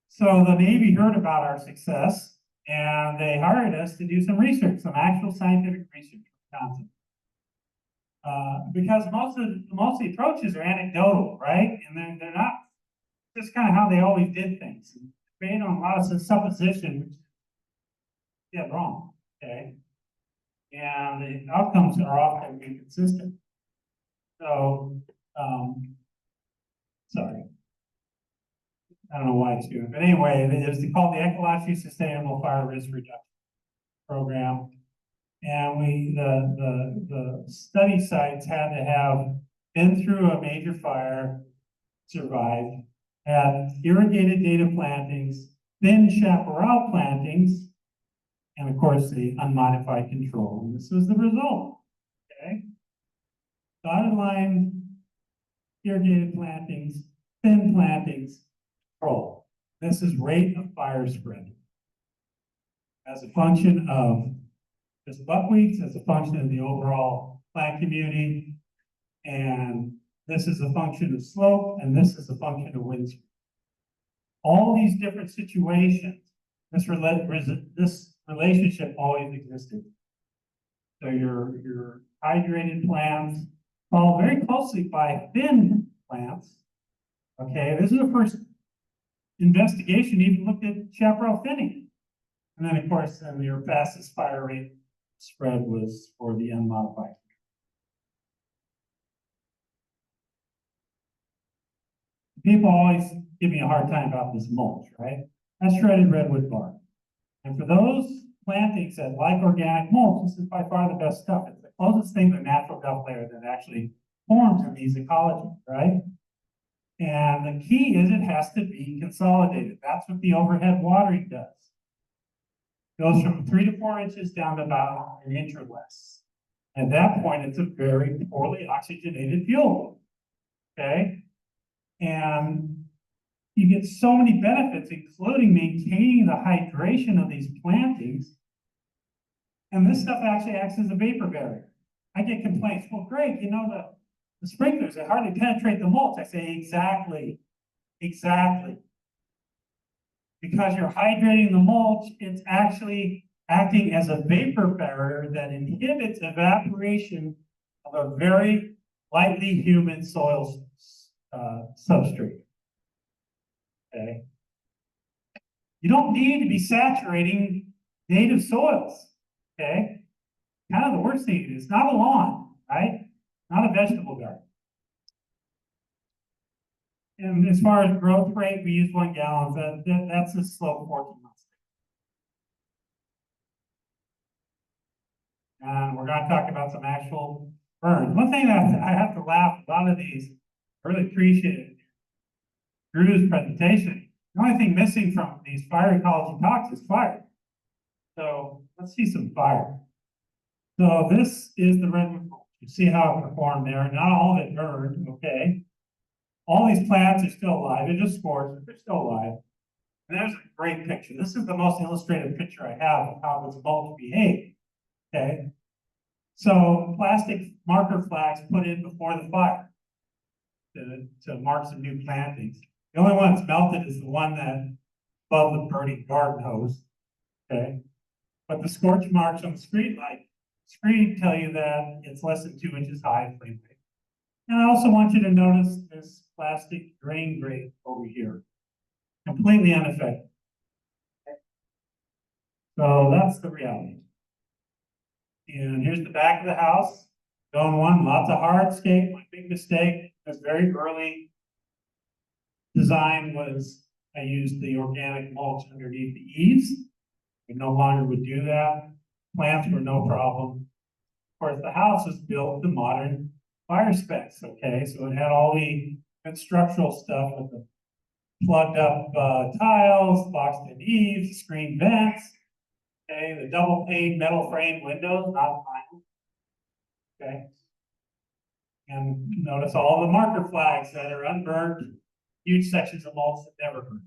B: So the Navy heard about our success and they hired us to do some research, some actual scientific research content. Because most of the approaches are anecdotal, right? And they're not just kind of how they always did things. Based on a lot of supposition, which is wrong, okay? And the outcomes are often inconsistent. So, sorry. I don't know why it's doing, but anyway, it is called the Ecology Sustainable Fire Risk Reduction Program. And the study sites had to have been through a major fire, survived, had irrigated data plantings, thin chaparral plantings, and of course the unmodified control. And this was the result, okay? Dotted line, irrigated plantings, thin plantings, control. This is rate of fire spread as a function of just buckwheats, as a function of the overall plant community, and this is a function of slope, and this is a function of wind speed. All these different situations, this relationship always existed. So your hydrated plants follow very closely by thin plants. Okay, this is the first investigation even looked at chaparral thinning. And then of course, your fastest fire rate spread was for the unmodified. People always give me a hard time about this mulch, right? That's shredded redwood bark. And for those plantings that like organic mulch, this is by far the best stuff. It's the closest thing to a natural duck layer that actually forms in these ecologies, right? And the key is it has to be consolidated. That's what the overhead watering does. It goes from 3 to 4 inches down to about an inch or less. At that point, it's a very poorly oxygenated fuel. Okay? And you get so many benefits, including maintaining the hydration of these plantings. And this stuff actually acts as a vapor barrier. I get complaints, well, Greg, you know, the sprinklers, they hardly penetrate the mulch. I say, exactly. Because you're hydrating the mulch, it's actually acting as a vapor barrier that inhibits evaporation of a very lightly humid soil substrate. Okay. You don't need to be saturating native soils. Okay. Kind of the worst thing is not a lawn, right? Not a vegetable garden. And as far as growth rate, we use 1 gallon. That's a slope 14 months. And we're going to talk about some actual burns. One thing that I have to laugh, a lot of these, I really appreciate Drew's presentation. The only thing missing from these fire ecology talks is fire. So let's see some fire. So this is the redwood mulch. You see how it performed there. Not all of it burned, okay? All these plants are still alive. They're just scorched, but they're still alive. And there's a great picture. This is the most illustrative picture I have of how this mulch behaved, okay? So plastic marker flags put in before the fire to mark some new plantings. The only one that's melted is the one that above the burning garden hose, okay? But the scorch marks on the screen tell you that it's less than 2 inches high flame rate. And I also want you to notice this plastic drain grate over here, completely unaffected. So that's the reality. And here's the back of the house. Zone 1, lots of hardscape. My big mistake was very early design was I used the organic mulch underneath the eaves. We no longer would do that. Plants were no problem. Of course, the house was built to modern fire specs, okay? So it had all the good structural stuff with the plugged up tiles, boxed in eaves, screen vents, okay? The double pane metal frame windows, not vinyl, okay? And notice all the marker flags that are unburned, huge sections of mulch that never burned.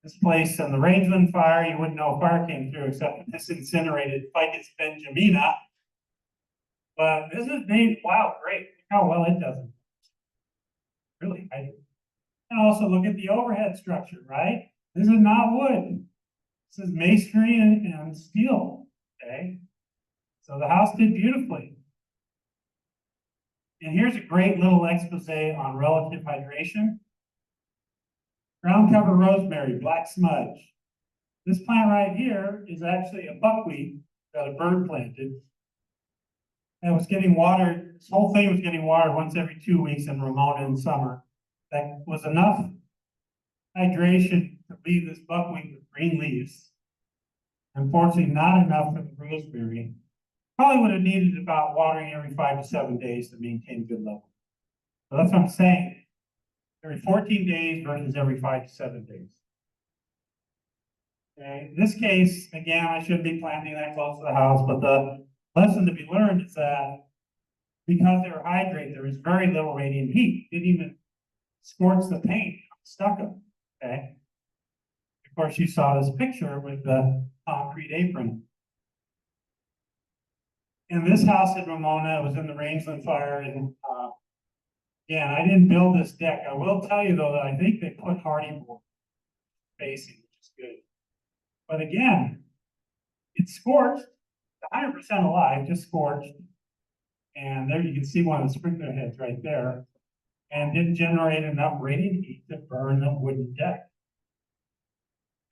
B: This place in the Rangeland fire, you wouldn't know a fire came through except for this incinerated Ficus benjamina. But this is made, wow, great. Look how well it does it. Really, and also look at the overhead structure, right? This is not wood. This is masonry and steel, okay? So the house did beautifully. And here's a great little expose on relative hydration. Ground cover rosemary, black smudge. This plant right here is actually a buckwheat that a bird planted. And it was getting watered, this whole thing was getting watered once every 2 weeks in Ramona in summer. That was enough hydration to leave this buckwheat with green leaves. Unfortunately, not enough for the rosemary. Probably would have needed about watering every 5 to 7 days to maintain good level. So that's what I'm saying. Every 14 days versus every 5 to 7 days. Okay, in this case, again, I shouldn't be planting that close to the house, but the lesson to be learned is that because they were hydrated, there was very little radiant heat. It didn't even scorch the paint, stuck them. Okay. Of course, you saw this picture with the concrete apron. And this house in Ramona was in the Rangeland fire, and yeah, I didn't build this deck. I will tell you though that I think they put hardy board facing, which is good. But again, it's scorched, 100% alive, just scorched. And there you can see one of the sprinkler heads right there, and didn't generate enough radiant heat to burn the wooden deck.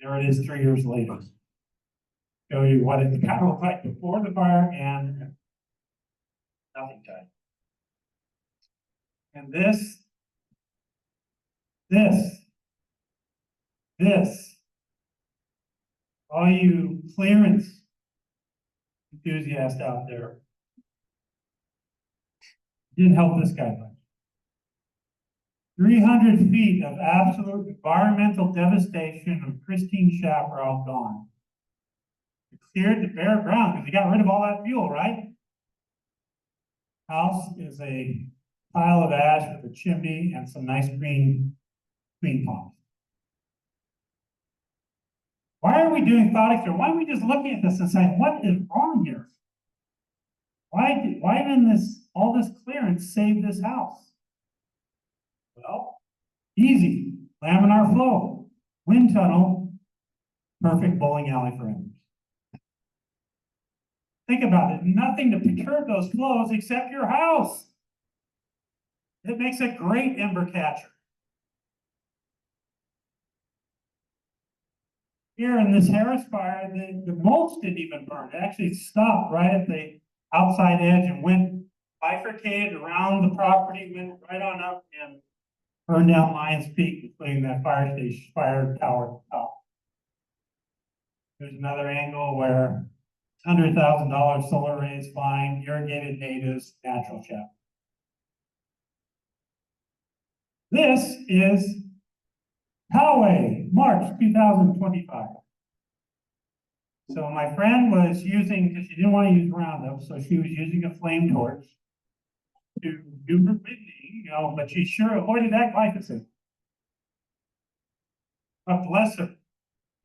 B: There it is 3 years later. Show you what it kind of looked like before the fire and nothing died. And this, all you clearance enthusiasts out there, didn't help this guy much. 300 feet of absolute environmental devastation of pristine chaparral gone. It cleared the bare ground because you got rid of all that fuel, right? House is a pile of ash with a chimney and some nice green palms. Why are we doing thought experiment? Why are we just looking at this and saying, what is wrong here? Why didn't all this clearance save this house? Well, easy, laminar flow, wind tunnel, perfect bowling alley for embers. Think about it, nothing to perturb those flows except your house. It makes a great ember catcher. Here in this Harris fire, the mulch didn't even burn. It actually stopped right at the outside edge and went bifurcated around the property, went right on up and burned down Lions Peak, including that fire station, fire tower at the top. There's another angle where $100,000 solar arrays flying, irrigated natives, natural chapel. This is Poway, March 2025. So my friend was using, because she didn't want to use Roundup, so she was using a flame torch to do her picking, but she sure avoided that glyphosate. but bless her,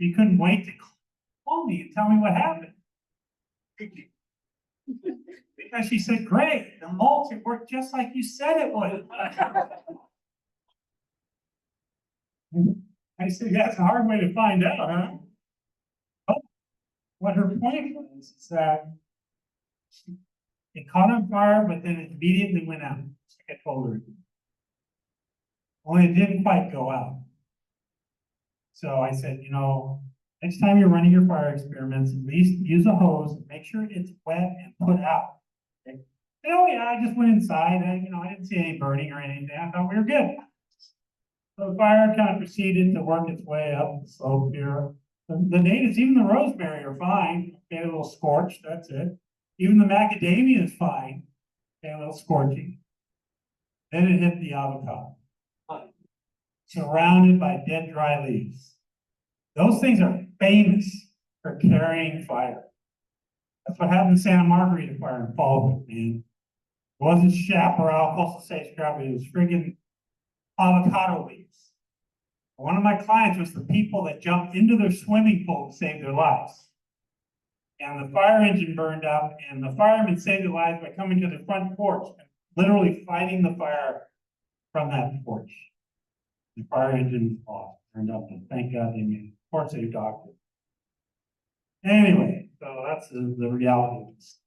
B: she couldn't wait to call me and tell me what happened. Because she said, great, the mulch, it worked just like you said it would. I said, that's a hard way to find out, huh? Oh, what her point was is that it caught on fire, but then it immediately went out. Like I told her. Only it didn't quite go out. So I said, you know, next time you're running your fire experiments, at least use a hose and make sure it's wet and put out. Okay? Oh yeah, I just went inside and I didn't see any burning or anything. I thought we were good. So the fire kind of proceeded to work its way up the slope here. The natives, even the rosemary, are fine. Okay, a little scorched, that's it. Even the macadamia is fine. Okay, a little scorching. Then it hit the avocado, surrounded by dead, dry leaves. Those things are famous for carrying fire. That's what happened in Santa Margarita fire in Fallbrook, man. It wasn't chaparral, coastal sage-grouse, it was friggin' avocado leaves. One of my clients was the people that jumped into their swimming pool to save their lives. And the fire engine burned up, and the firemen saved their lives by coming to the front porch and literally fighting the fire from that porch. The fire engine was off, turned up, and thank God they made it. Of course, they docked it. Anyway, so that's the reality of this.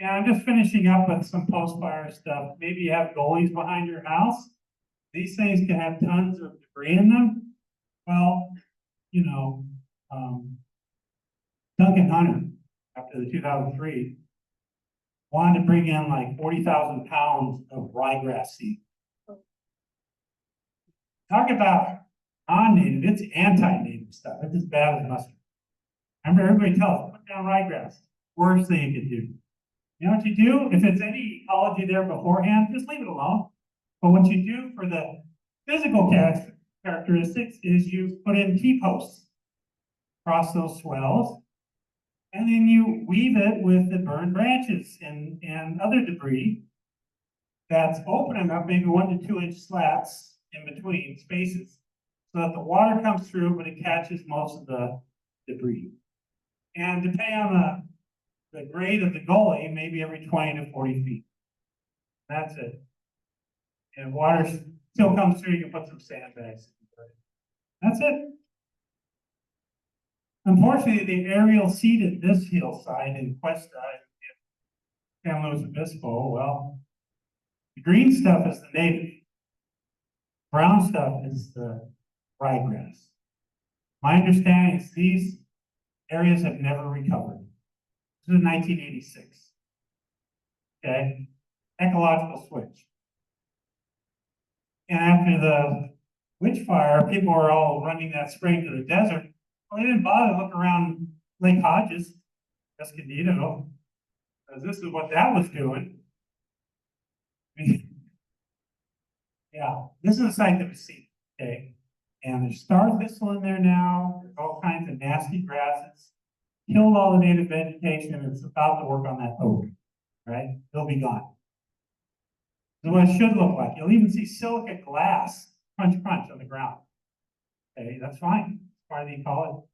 B: And I'm just finishing up with some post-fire stuff. Maybe you have goalies behind your house. These things can have tons of debris in them. Well, Duncan Hunter, after the 2003, wanted to bring in like 40,000 pounds of ryegrass seed. Talk about non-native, it's anti-native stuff. It's as bad as mustard. Remember, everybody tells us, put down ryegrass. Worst thing you could do. You know what you do? If it's any ecology there beforehand, just leave it alone. But what you do for the physical characteristics is you put in T-posts across those swells, and then you weave it with the burned branches and other debris that's open enough, maybe 1 to 2 inch slats in between spaces, so that the water comes through, but it catches most of the debris. And depending on the grade of the gully, maybe every 20 to 40 feet. That's it. And water still comes through, you can put some sandbags. That's it. Unfortunately, the aerial seeded this hillside in Cuesta in San Luis Obispo, well, the green stuff is the native. Brown stuff is the ryegrass. My understanding is these areas have never recovered. This is 1986. Okay? Ecological switch. And after the witch fire, people were all running that spring to the desert. Well, they didn't bother to look around Lake Hodges, Escondido, because this is what that was doing. Yeah, this is a site that was seen, okay? And there's star thistle in there now, there's all kinds of nasty grasses, killed all the native vegetation, and it's about to work on that oak, right? They'll be gone. This is what it should look like. You'll even see silica glass, crunch, crunch on the ground. Okay, that's fine. It's part of the ecology.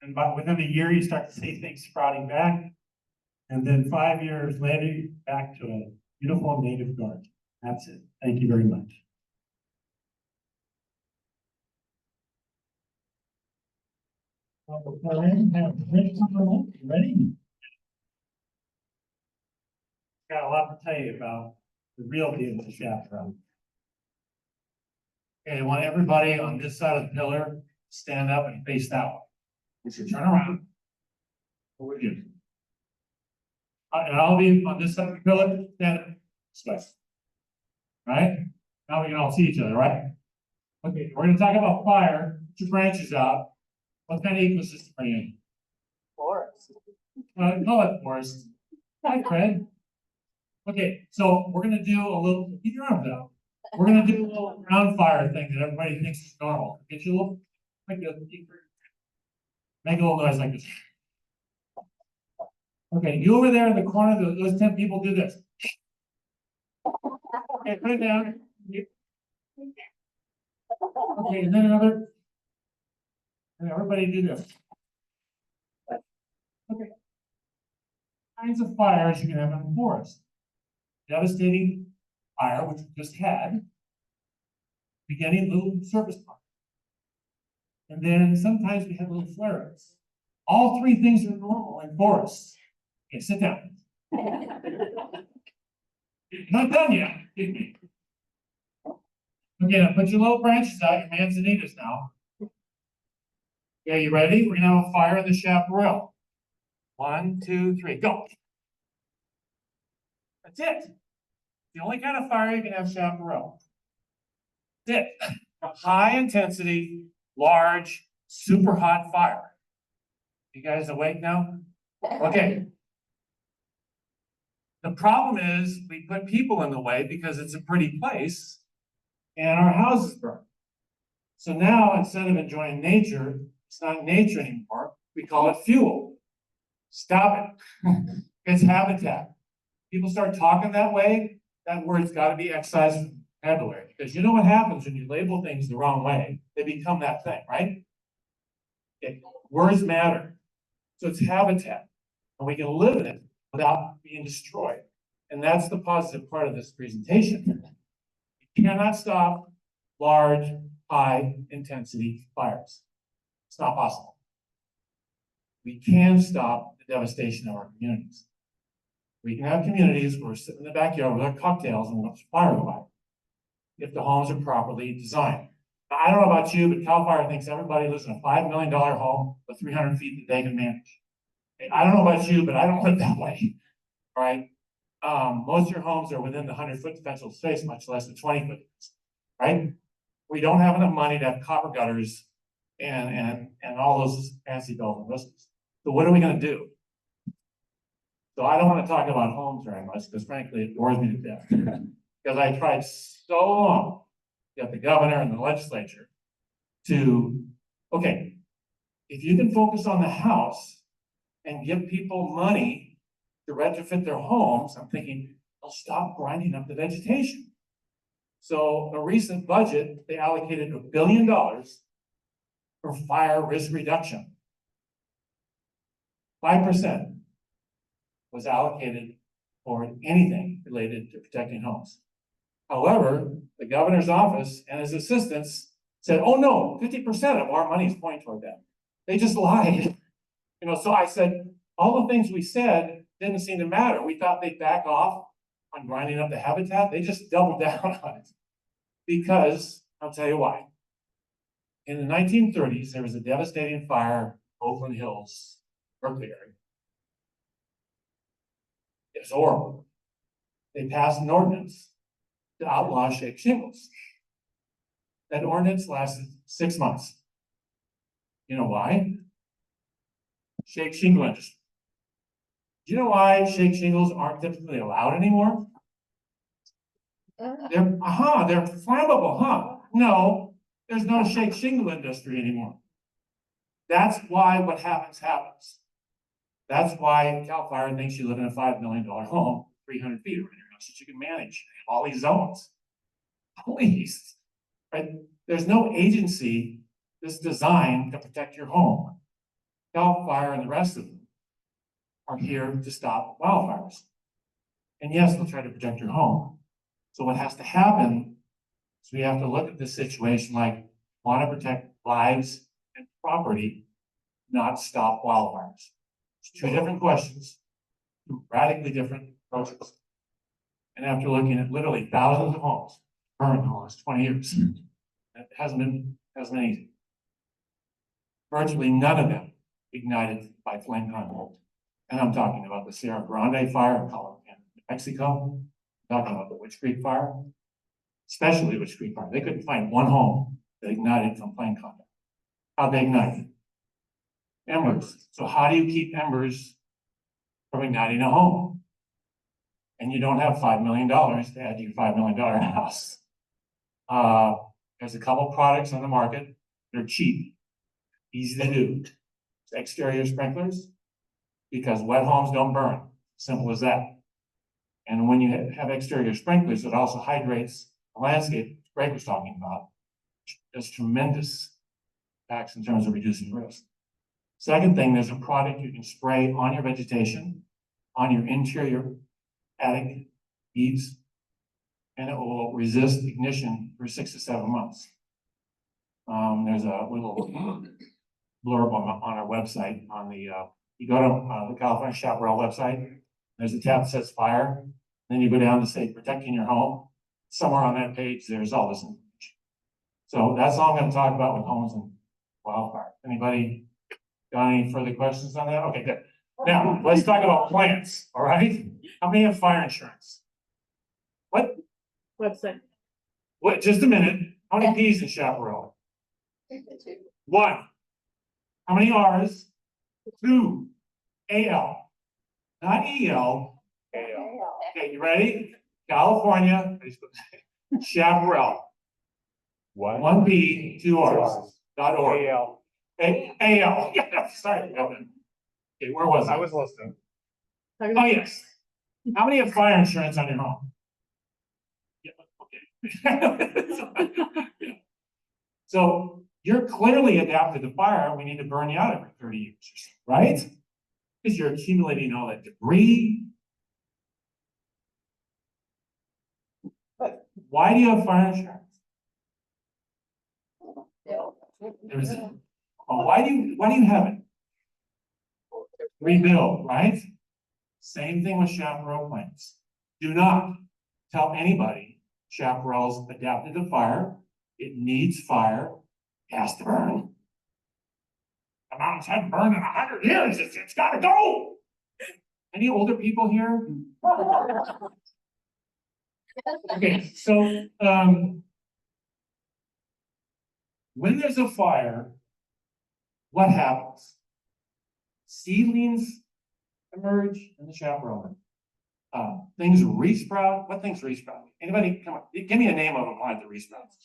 B: And within a year, you start to see things sprouting back. And then 5 years later, back to a beautiful native garden. That's it. Thank you very much. Ready? Got a lot to tell you about the real deal with the chaparral. Okay, I want everybody on this side of the pillar stand up and face that one. We should turn around. Over here. And I'll be on this side of the pillar, stand up this way. Right? Now we can all see each other, right? Okay, we're gonna talk about fire. Put your branches out. What kind of ecosystem are you in?
D: Forest.
B: Call it forest. Hi, Fred. Okay, so we're gonna do a little, keep your arms out. We're gonna do a little ground fire thing that everybody thinks is normal. Get you a little, make a little noise like this. Okay, you over there in the corner, those 10 people do this. Okay, put it down. Okay, and then another Everybody do this. Okay. Kinds of fires you can have in a forest. Devastating fire, which we just had. Beginning little surface fire. And then sometimes we have little flare-ups. All three things are normal in forests. Okay, sit down. Not done yet. Okay, now put your little branches out, your manzanitas now. Okay, you ready? We're gonna have a fire in the chaparral. 1, 2, 3, go. That's it. The only kind of fire you can have chaparral. That's it. A high intensity, large, super hot fire. You guys awake now? Okay. The problem is we put people in the way because it's a pretty place and our houses burn. So now instead of enjoying nature, it's not nature anymore. We call it fuel. Stop it. It's habitat. People start talking that way, that word's got to be excised from vocabulary. Because you know what happens when you label things the wrong way? They become that thing, right? Okay. Words matter. So it's habitat. And we can live in it without being destroyed. And that's the positive part of this presentation. You cannot stop large, high intensity fires. It's not possible. We can stop the devastation of our communities. We can have communities where we're sitting in the backyard with our cocktails and watch fire go by. If the homes are properly designed. Now, I don't know about you, but CAL FIRE thinks everybody lives in a $5 million home with 300 feet that they can manage. I don't know about you, but I don't live that way, right? Most of your homes are within the 100-foot defensible space, much less the 20-foot, right? We don't have enough money to have copper gutters and all those fancy bells and whistles. So what are we going to do? So I don't want to talk about homes very much because frankly, it bores me to death. Because I tried so long to get the governor and the legislature to, okay, if you can focus on the house and give people money to retrofit their homes, I'm thinking, they'll stop grinding up the vegetation. So a recent budget, they allocated $1 billion for fire risk reduction. 5% was allocated for anything related to protecting homes. However, the governor's office and his assistants said, oh no, 50% of our money is pointing toward that. They just lied. You know, so I said, all the things we said didn't seem to matter. We thought they'd back off on grinding up the habitat. They just doubled down on it. Because, I'll tell you why. In the 1930s, there was a devastating fire, Oakland Hills, Berkeley area. It was horrible. They passed an ordinance to outlaw shake shingles. That ordinance lasted 6 months. You know why? Shake shingle industry. Do you know why shake shingles aren't typically allowed anymore? They're flammable, huh? No, there's no shake shingle industry anymore. That's why what happens. That's why CAL FIRE thinks you live in a $5 million home, 300 feet around your house that you can manage all these zones. Please, right? There's no agency that's designed to protect your home. CAL FIRE and the rest of them are here to stop wildfires. And yes, they'll try to protect your home. So what has to happen is we have to look at this situation like want to protect lives and property, not stop wildfires. It's two different questions, two radically different approaches. And after looking at literally thousands of homes burned in the last 20 years, it hasn't been easy. Virtually none of them ignited by flame contact. And I'm talking about the Sierra Grande fire in New Mexico. I'm talking about the Witch Creek fire, especially Witch Creek fire. They couldn't find one home that ignited from flame contact. How'd they ignite? Embers. So how do you keep embers from igniting a home? And you don't have $5 million to add to your $5 million house. There's a couple products on the market. They're cheap, easy to do. It's exterior sprinklers, because wet homes don't burn. Simple as that. And when you have exterior sprinklers, it also hydrates the landscape Greg was talking about. Does tremendous
C: impacts in terms of reducing risk. Second thing, there's a product you can spray on your vegetation, on your interior attic eaves, and it will resist ignition for 6 to 7 months. There's a little blurb on our website on the, you go to the California Chaparral website, there's a tab that says fire, then you go down to say protecting your home. Somewhere on that page, there's all this information. So that's all I'm going to talk about with homes and wildfire. Anybody got any further questions on that? Okay, good. Now, let's talk about plants, all right? How many have fire insurance? What?
D: Website.
C: What, just a minute. How many P's in Chaparral? 1. How many R's? 2. A-L. Not E-L. A-L. Okay, you ready? California, Chaparral.
E: What?
C: 1 P, 2 R's. .org.
E: AL.
C: A-L. Yeah, sorry. Okay, where was I?
E: I was listening.
C: Oh, yes. How many have fire insurance on your home? Yeah, okay. So you're clearly adapted to fire. We need to burn you out every 30 years, right? Because you're accumulating all that debris. But why do you have fire insurance? Why do you have it? Rebuild, right? Same thing with chaparral plants. Do not tell anybody chaparral's adapted to fire. It needs fire. It has to burn. The mountains haven't burned in 100 years. It's got to go. Any older people here? Okay, so when there's a fire, what happens? Seedlings emerge in the chaparral. Things resprout. What things resprout? Anybody, come on, give me a name of a plant that resprouts.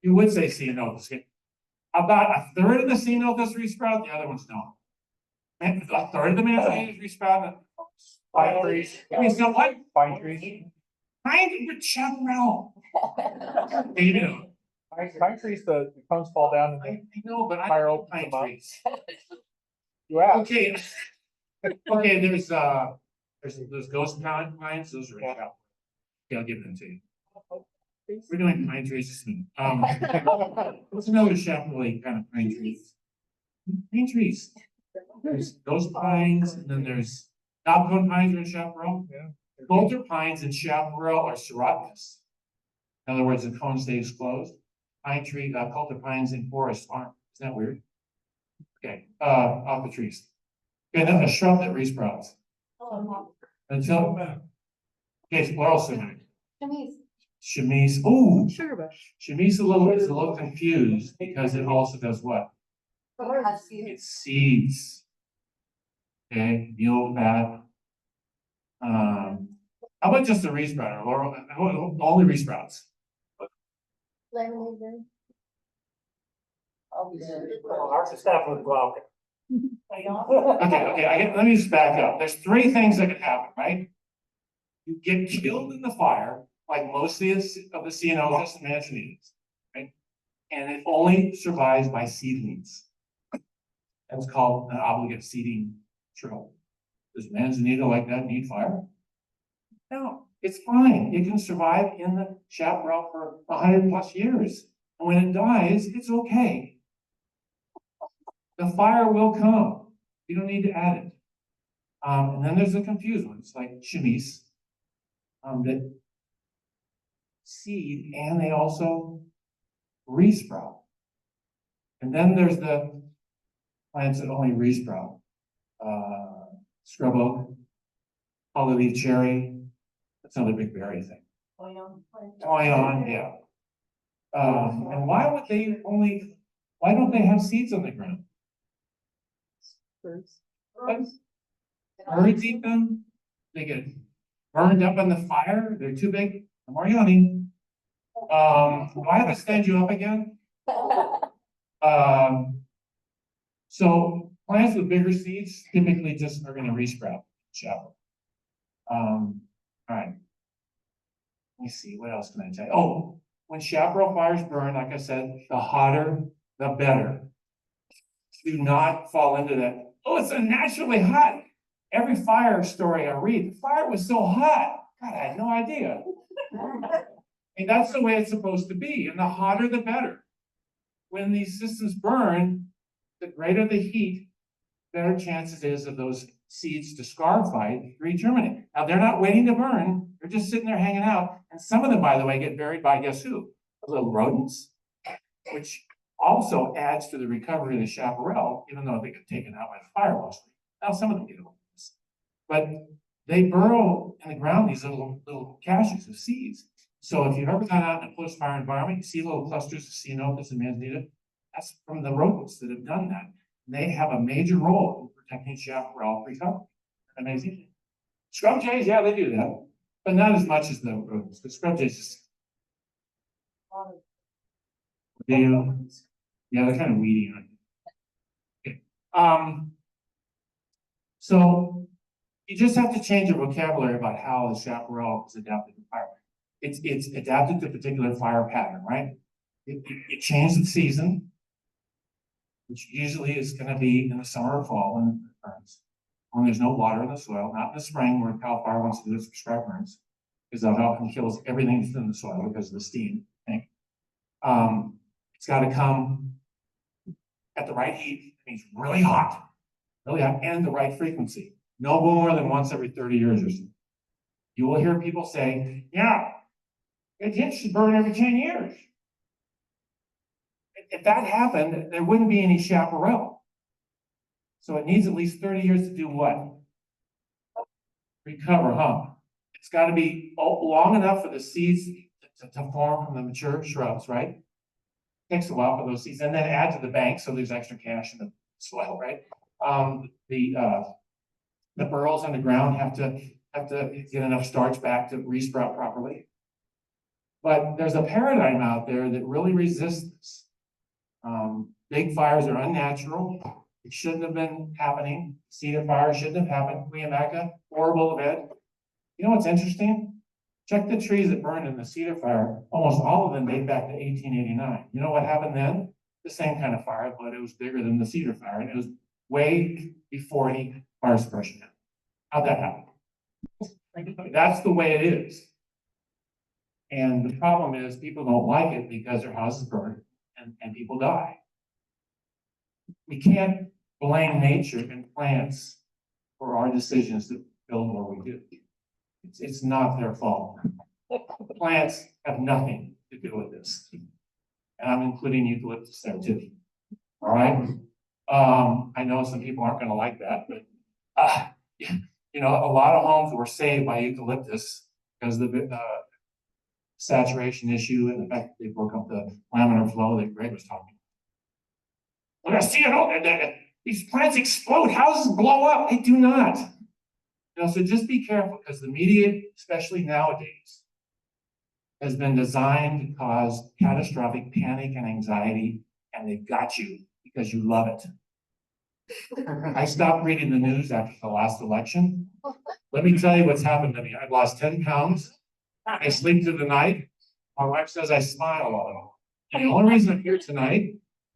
C: You would say ceanothus. About a third of the ceanothus resprout, the other ones don't. And a third of the manzanitas resprout.
E: Pine trees.
C: Give me some what?
E: Pine trees.
C: Pine with chaparral. You know.
E: Pine trees, the cones fall down
C: I
E: and
C: know, but I
E: Fire
C: don't
E: opens
C: pine
E: them up.
C: trees.
E: you ask.
C: Okay. Okay, there's those ghost pines, those are in Cal. Yeah, I'll give them to you. We're doing pine trees soon. What's another chaparral kind of pine trees? Pine trees. There's ghost pines, and then there's knobcone pines are in chaparral.
E: Yeah.
C: Coulter pines in chaparral are serotinous. In other words, the cone stays closed. Pine tree, coulter pines in forests aren't. Isn't that weird? Okay, off the trees. Okay, then a shrub that resprouts. Until, okay, what else? Chamise. Oh,
D: Sugar bush.
C: chamise is a little confused because it also does what? It seeds. Okay, mule fat. How about just the resprouter? Or only resprouts? Ours is definitely glaucoma. Okay, let me just back up. There's 3 things that can happen, right? You get killed in the fire, like most of the ceanothus and manzanitas, right? And it only survives by seedlings. That's called an obligate seeding trill. Does manzanita like that need fire? No, it's fine. It can survive in the chaparral for 100+ years. And when it dies, it's okay. The fire will come. You don't need to add it. And then there's the confused ones like chamise that seed and they also resprout. And then there's the plants that only resprout. Scrub oak, hollyleaf cherry. That's another big berry thing. Toyon, yeah. And why don't they have seeds on the ground?
D: Birds.
C: Birds eat them. They get burned up in the fire. They're too big. The more yummy. Do I have to stand you up again? So plants with bigger seeds typically just are going to resprout. Shallow. All right. Let me see. What else can I tell you? Oh, when chaparral fires burn, like I said, the hotter, the better. Do not fall into that. Oh, it's unnaturally hot. Every fire story I read, the fire was so hot. God, I had no idea. And that's the way it's supposed to be. And the hotter, the better. When these systems burn, the greater the heat, better chances is of those seeds to scarified, re-germinate. Now, they're not waiting to burn. They're just sitting there hanging out. And some of them, by the way, get buried by guess who? The little rodents, which also adds to the recovery of the chaparral, even though they get taken out by the fire mostly. Now, some of them get away with this. But they burrow in the ground these little caches of seeds. So if you've ever gone out in a post-fire environment, you see little clusters of ceanothus and manzanita. That's from the rodents that have done that. They have a major role in protecting chaparral recovery. Amazing. Scrub jays, yeah, they do that, but not as much as the rodents. The scrub jays just yeah, they're kind of weedy. Okay. So you just have to change your vocabulary about how the chaparral is adapted to fire. It's adapted to a particular fire pattern, right? It changed the season, which usually is going to be in the summer or fall when it burns. When there's no water in the soil, not in the spring where Cal Fire wants to do this for scrap burns, because that often kills everything that's in the soil because of the steam. It's got to come at the right heat. It means really hot, and the right frequency. No more than once every 30 years or so. You will hear people say, yeah, it should burn every 10 years. If that happened, there wouldn't be any chaparral. So it needs at least 30 years to do what? Recover, huh? It's got to be long enough for the seeds to form from the mature shrubs, right? Takes a while for those seeds, and then add to the bank so there's extra cash in the soil, right? The burrows on the ground have to get enough starch back to resprout properly. But there's a paradigm out there that really resists this. Big fires are unnatural. It shouldn't have been happening. Cedar fire shouldn't have happened. Cuyamaca, horrible event. You know what's interesting? Check the trees that burned in the cedar fire. Almost all of them date back to 1889. You know what happened then? The same kind of fire, but it was bigger than the cedar fire. And it was way before any fire suppression happened. How'd that happen? That's the way it is. And the problem is people don't like it because their houses burn and people die. We can't blame nature and plants for our decisions to build where we do. It's not their fault. Plants have nothing to do with this. And I'm including eucalyptus there too. All right. I know some people aren't going to like that, but you know, a lot of homes were saved by eucalyptus because of the saturation issue and the fact that they broke up the laminar flow that Greg was talking about. Look, I see it. These plants explode. Houses blow up. They do not. You know, so just be careful because the media, especially nowadays, has been designed to cause catastrophic panic and anxiety, and they've got you because you love it. I stopped reading the news after the last election. Let me tell you what's happened to me. I've lost 10 pounds. I sleep through the night. My wife says I smile a lot. And the only reason I'm here tonight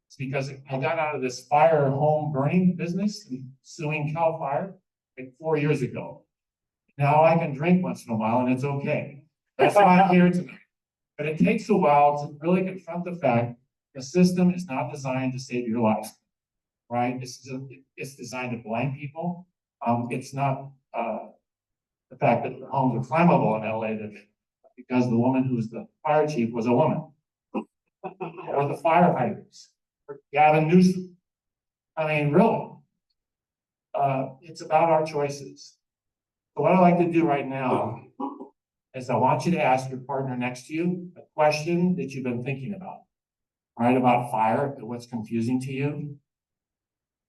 C: is because I got out of this fire home burning business and suing Cal Fire like 4 years ago. Now I can drink once in a while and it's okay. That's why I'm here tonight. But it takes a while to really confront the fact the system is not designed to save your life, right? It's designed to blind people. It's not the fact that the homes are flammable in LA that because the woman who was the fire chief was a woman, or the fire hydrants, or Gavin Newsom. I mean, really, it's about our choices. So what I like to do right now is I want you to ask your partner next to you a question that you've been thinking about, right? About fire, what's confusing to you.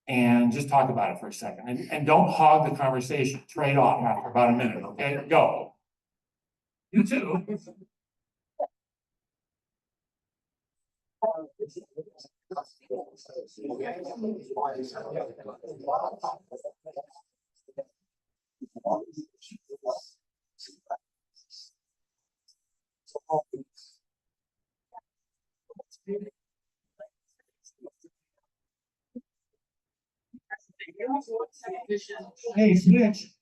C: And just talk about it for a second. And don't hog the conversation. Trade off after about a minute, okay? Go. You too. Hey, switch.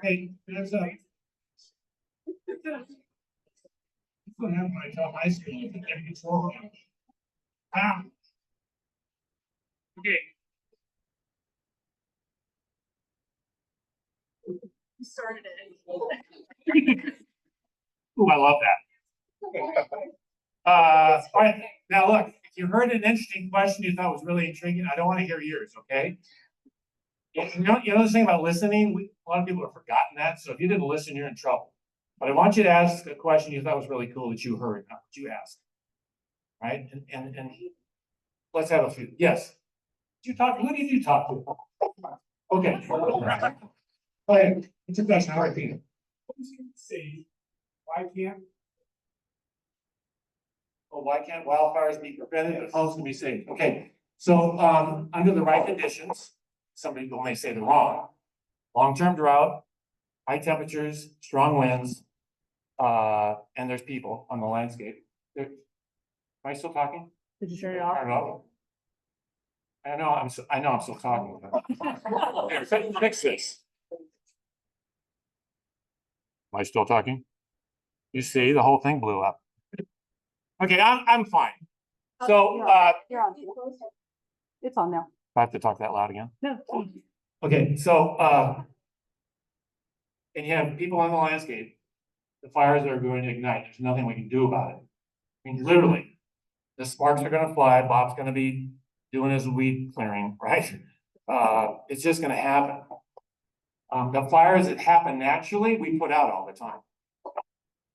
C: Hey, hands up. That's what happened when I taught high school. You can get control. Ah. Okay.
D: Started it.
C: Ooh, I love that. All right, now look, if you heard an interesting question you thought was really intriguing, I don't want to hear yours, okay? You know the thing about listening, a lot of people have forgotten that, so if you didn't listen, you're in trouble. But I want you to ask a question you thought was really cool that you heard, not what you asked. Right, and let's have a few, yes. Did you talk, who did you talk to? Okay. Okay, it's a question, I'll repeat it.
B: See, why can't?
C: Well, why can't wildfires be prevented if homes can be saved? Okay, so, under the right conditions, some people may say they're wrong. Long-term drought, high temperatures, strong winds, and there's people on the landscape. Am I still talking?
D: Did you turn it
C: Turn it off? I know, I'm still talking. But- Here, fix this. Am I still talking? You see, the whole thing blew up. Okay, I'm fine. So,
D: You're on. It's on now.
C: I have to talk that loud again.
D: No.
C: Okay, so, and you have people on the landscape, the fires are going to ignite, there's nothing we can do about it. I mean, literally, the sparks are gonna fly, Bob's gonna be doing his weed clearing, right? It's just gonna happen. The fires that happen naturally, we put out all the time.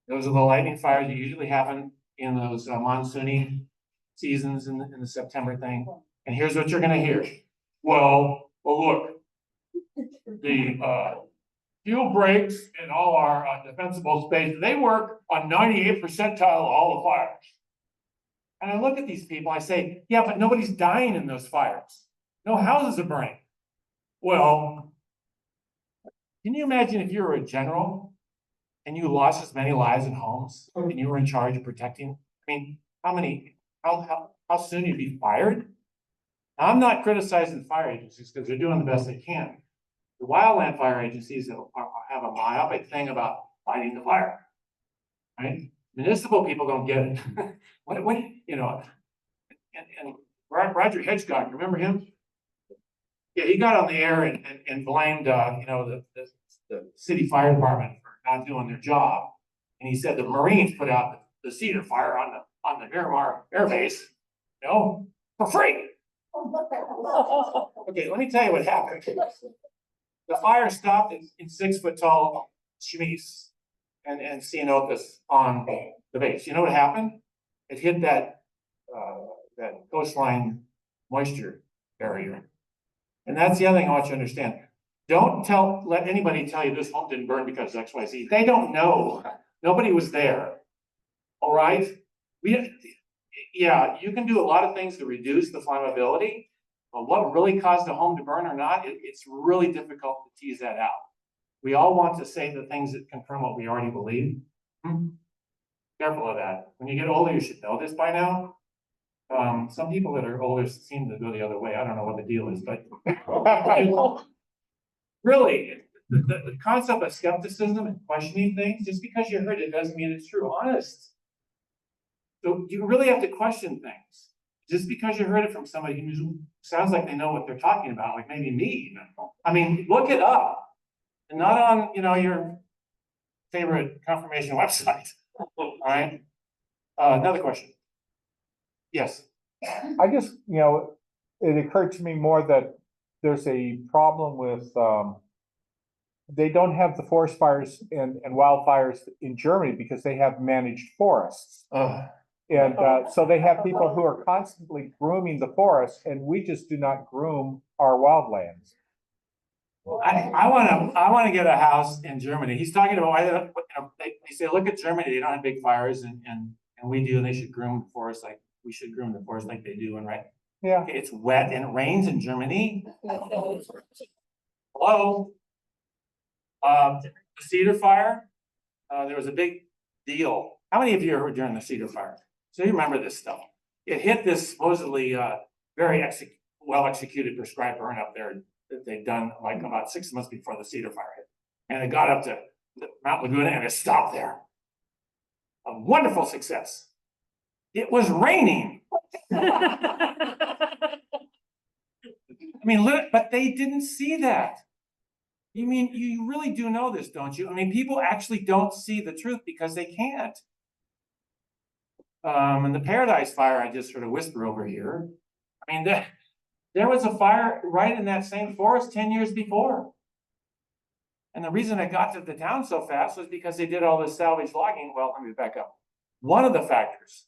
C: Those are the lightning fires that usually happen in those monsoony seasons in the September thing. And here's what you're gonna hear. Well, look, the fuel breaks in all our defensible space, they work on 98th percentile of all the fires. And I look at these people, I say, yeah, but nobody's dying in those fires. No houses are burning. Well, can you imagine if you were a general and you lost as many lives and homes and you were in charge of protecting? I mean, how soon you'd be fired? I'm not criticizing fire agencies because they're doing the best they can. The wildland fire agencies have a myopic thing about fighting the fire, right? Municipal people don't get it. What, you know, and Roger Hedgecock, remember him? Yeah, he got on the air and blamed, you know, the city fire department for not doing their job. And he said the Marines put out the cedar fire on the Miramar Air Base, you know, for free. Okay, let me tell you what happened. The fire stopped in 6 foot tall chemise and ceanothus on the base. You know what happened? It hit that coastline moisture barrier. And that's the other thing I want you to understand. Don't let anybody tell you this home didn't burn because of XYZ. They don't know. Nobody was there. All right? Yeah, you can do a lot of things to reduce the flammability, but what really caused a home to burn or not, it's really difficult to tease that out. We all want to say the things that confirm what we already believe. Careful of that. When you get older, you should know this by now. Some people that are older seem to go the other way. I don't know what the deal is, but really, the concept of skepticism and questioning things, just because you heard it doesn't mean it's true. Honest. So you really have to question things. Just because you heard it from somebody who sounds like they know what they're talking about, like maybe me even. I mean, look it up. And not on, you know, your favorite confirmation website. All right. Another question. Yes.
E: I just, you know, it occurred to me more that there's a problem with, they don't have the forest fires and wildfires in Germany because they have managed forests. And so they have people who are constantly grooming the forest, and we just do not groom our wildlands.
C: I wanna get a house in Germany. He's talking about why they say, look at Germany, they don't have big fires and we do, and they should groom the forest like, we should groom the forest like they do, and right?
E: Yeah,
C: Okay, it's wet and it rains in Germany. Hello? The Cedar Fire, there was a big deal. How many of you were during the Cedar Fire? So you remember this stuff. It hit this supposedly, very well executed prescribed burn up there that they'd done like about 6 months before the Cedar Fire hit. And it got up to Mount Laguna and it stopped there. A wonderful success. It was raining. I mean, but they didn't see that. You mean, you really do know this, don't you? I mean, people actually don't see the truth because they can't. And the Paradise Fire, I just sort of whisper over here. I mean, there was a fire right in that same forest 10 years before. And the reason it got to the town so fast was because they did all this salvage logging. Well, let me back up. One of the factors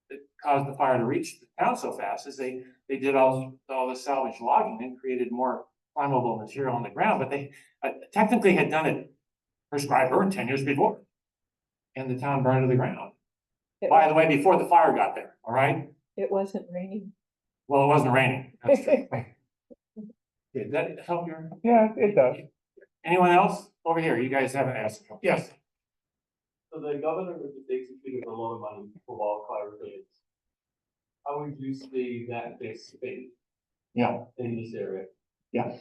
C: that caused the fire to reach the town so fast is they did all the salvage logging and created more flammable material on the ground, but they technically had done it prescribed burn 10 years before. And the town burned to the ground. By the way, before the fire got there, all right?
F: It wasn't raining.
C: Well, it wasn't raining. That's true. Did that help your?
E: yeah, it does.
C: Anyone else over here? You guys haven't asked. Yes.
G: So the governor has executed a lot of money for wildfire relief. How would you see that gets spent
C: Yeah.
G: in this area?
C: Yeah.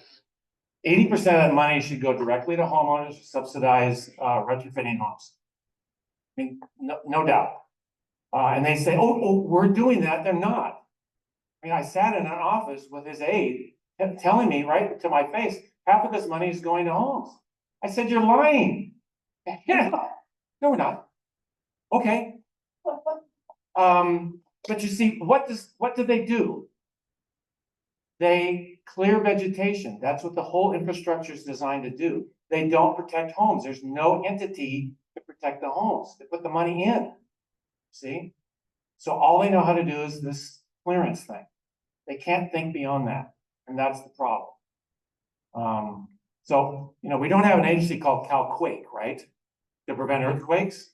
C: 80% of that money should go directly to homeowners to subsidize retrofitting homes. I mean, no doubt. And they say, oh, we're doing that. They're not. I mean, I sat in an office with his aide telling me right to my face, half of this money is going to homes. I said, you're lying. No, we're not. Okay. But you see, what do they do? They clear vegetation. That's what the whole infrastructure is designed to do. They don't protect homes. There's no entity to protect the homes. They put the money in. See? So all they know how to do is this clearance thing. They can't think beyond that. And that's the problem. So, we don't have an agency called CalQuake, right? To prevent earthquakes.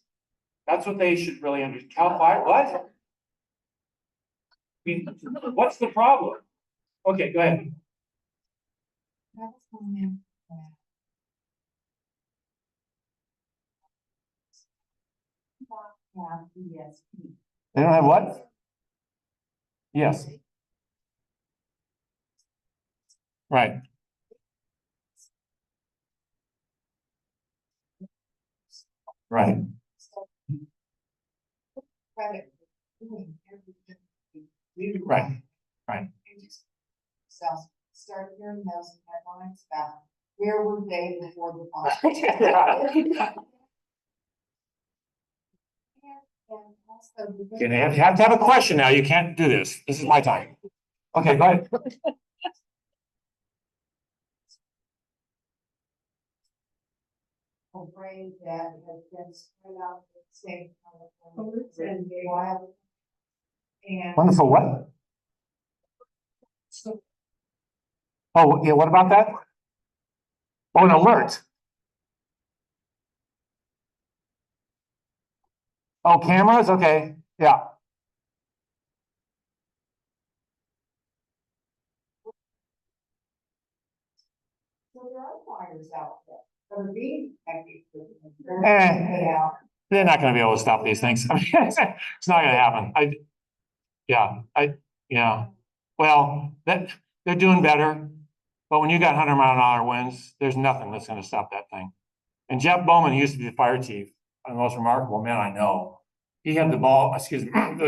C: That's what they should really understand. Cal Fire, what? I mean, what's the problem? Okay, go ahead. They don't have what? Yes. Right. Right. Right. Right.
H: So start hearing those headlines about where were they before the fire?
C: Okay, you have to have a question now. You can't do this. This is my time. Okay, go ahead.
H: Afraid that has been spread out the state and wild. And
C: Wonderful, what? Oh, yeah, what about that? Oh, an alert. Oh, cameras? Okay, yeah.
H: so there are fires out there that are being
C: Eh. They're not gonna be able to stop these things. I mean, it's not gonna happen. Yeah. Well, they're doing better. But when you got 100-mile-an-hour winds, there's nothing that's gonna stop that thing. And Jeff Bowman used to be the fire chief, the most remarkable man I know. He had the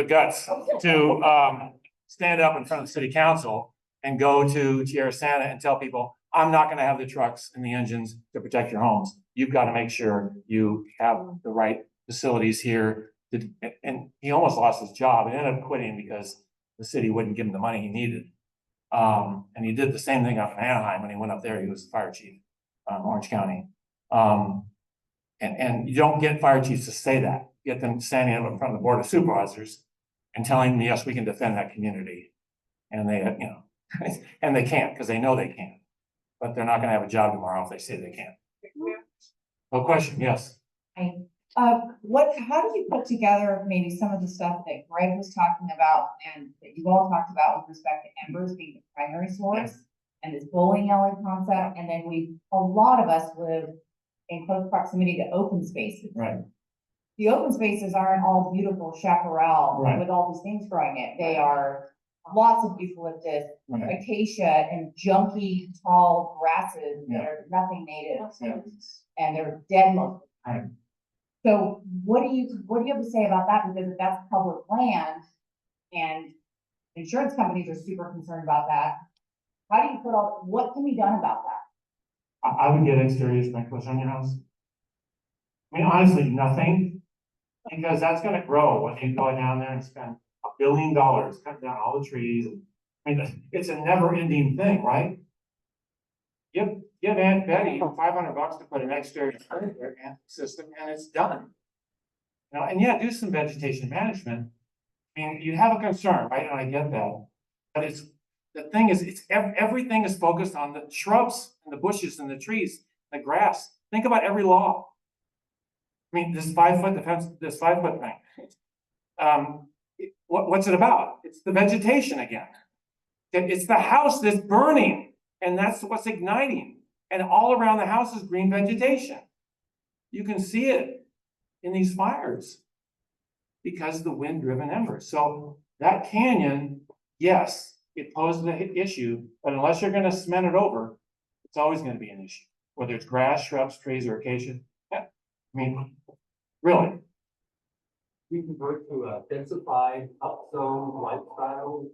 C: guts to stand up in front of the city council and go to Tierra Santa and tell people, I'm not gonna have the trucks and the engines to protect your homes. You've got to make sure you have the right facilities here. And he almost lost his job and ended up quitting because the city wouldn't give him the money he needed. And he did the same thing up in Anaheim when he went up there. He was the fire chief, Orange County. And you don't get fire chiefs to say that. Get them standing up in front of the board of supervisors and telling them, yes, we can defend that community. And they, and they can't because they know they can't. but they're not gonna have a job tomorrow if they say they can't. No question, yes.
H: How do you put together maybe some of the stuff that Greg was talking about and that you all talked about with respect to embers being the primary source? And this bowling alley concept, and then a lot of us live in close proximity to open spaces.
C: Right.
H: The open spaces aren't all beautiful chaparral
C: Right.
H: with all these things growing it. They are lots of eucalyptus,
C: Right.
H: acacia, and junky tall grasses that
C: Yeah.
H: are nothing native.
C: Yeah.
H: And they're dead most of the
C: Right.
H: time. So what do you have to say about that? Because if that's public land and insurance companies are super concerned about that, how do you what can be done about that?
C: I would get exterior sprinklers on your house. I mean, honestly, nothing, because that's gonna grow when you go down there and spend $1 billion cutting down all the trees. I mean, it's a never ending thing, right? Give Aunt Betty $500 to put an exterior sprinkler system and it's done. You know, and yeah, do some vegetation management. I mean, you have a concern, right? And I get that, but the thing is, everything is focused on the shrubs and the bushes and the trees, the grass. Think about every law. I mean, this 5-foot defense, this 5-foot thing. What's it about? It's the vegetation again. It's the house that's burning, and that's what's igniting. And all around the house is green vegetation. You can see it in these fires because of the wind-driven embers. So that canyon, yes, it poses an issue, but unless you're gonna cement it over, it's always gonna be an issue, whether it's grass, shrubs, trees, or acacia. Yeah. I mean, really.
G: We convert to a densified upzone lifestyle.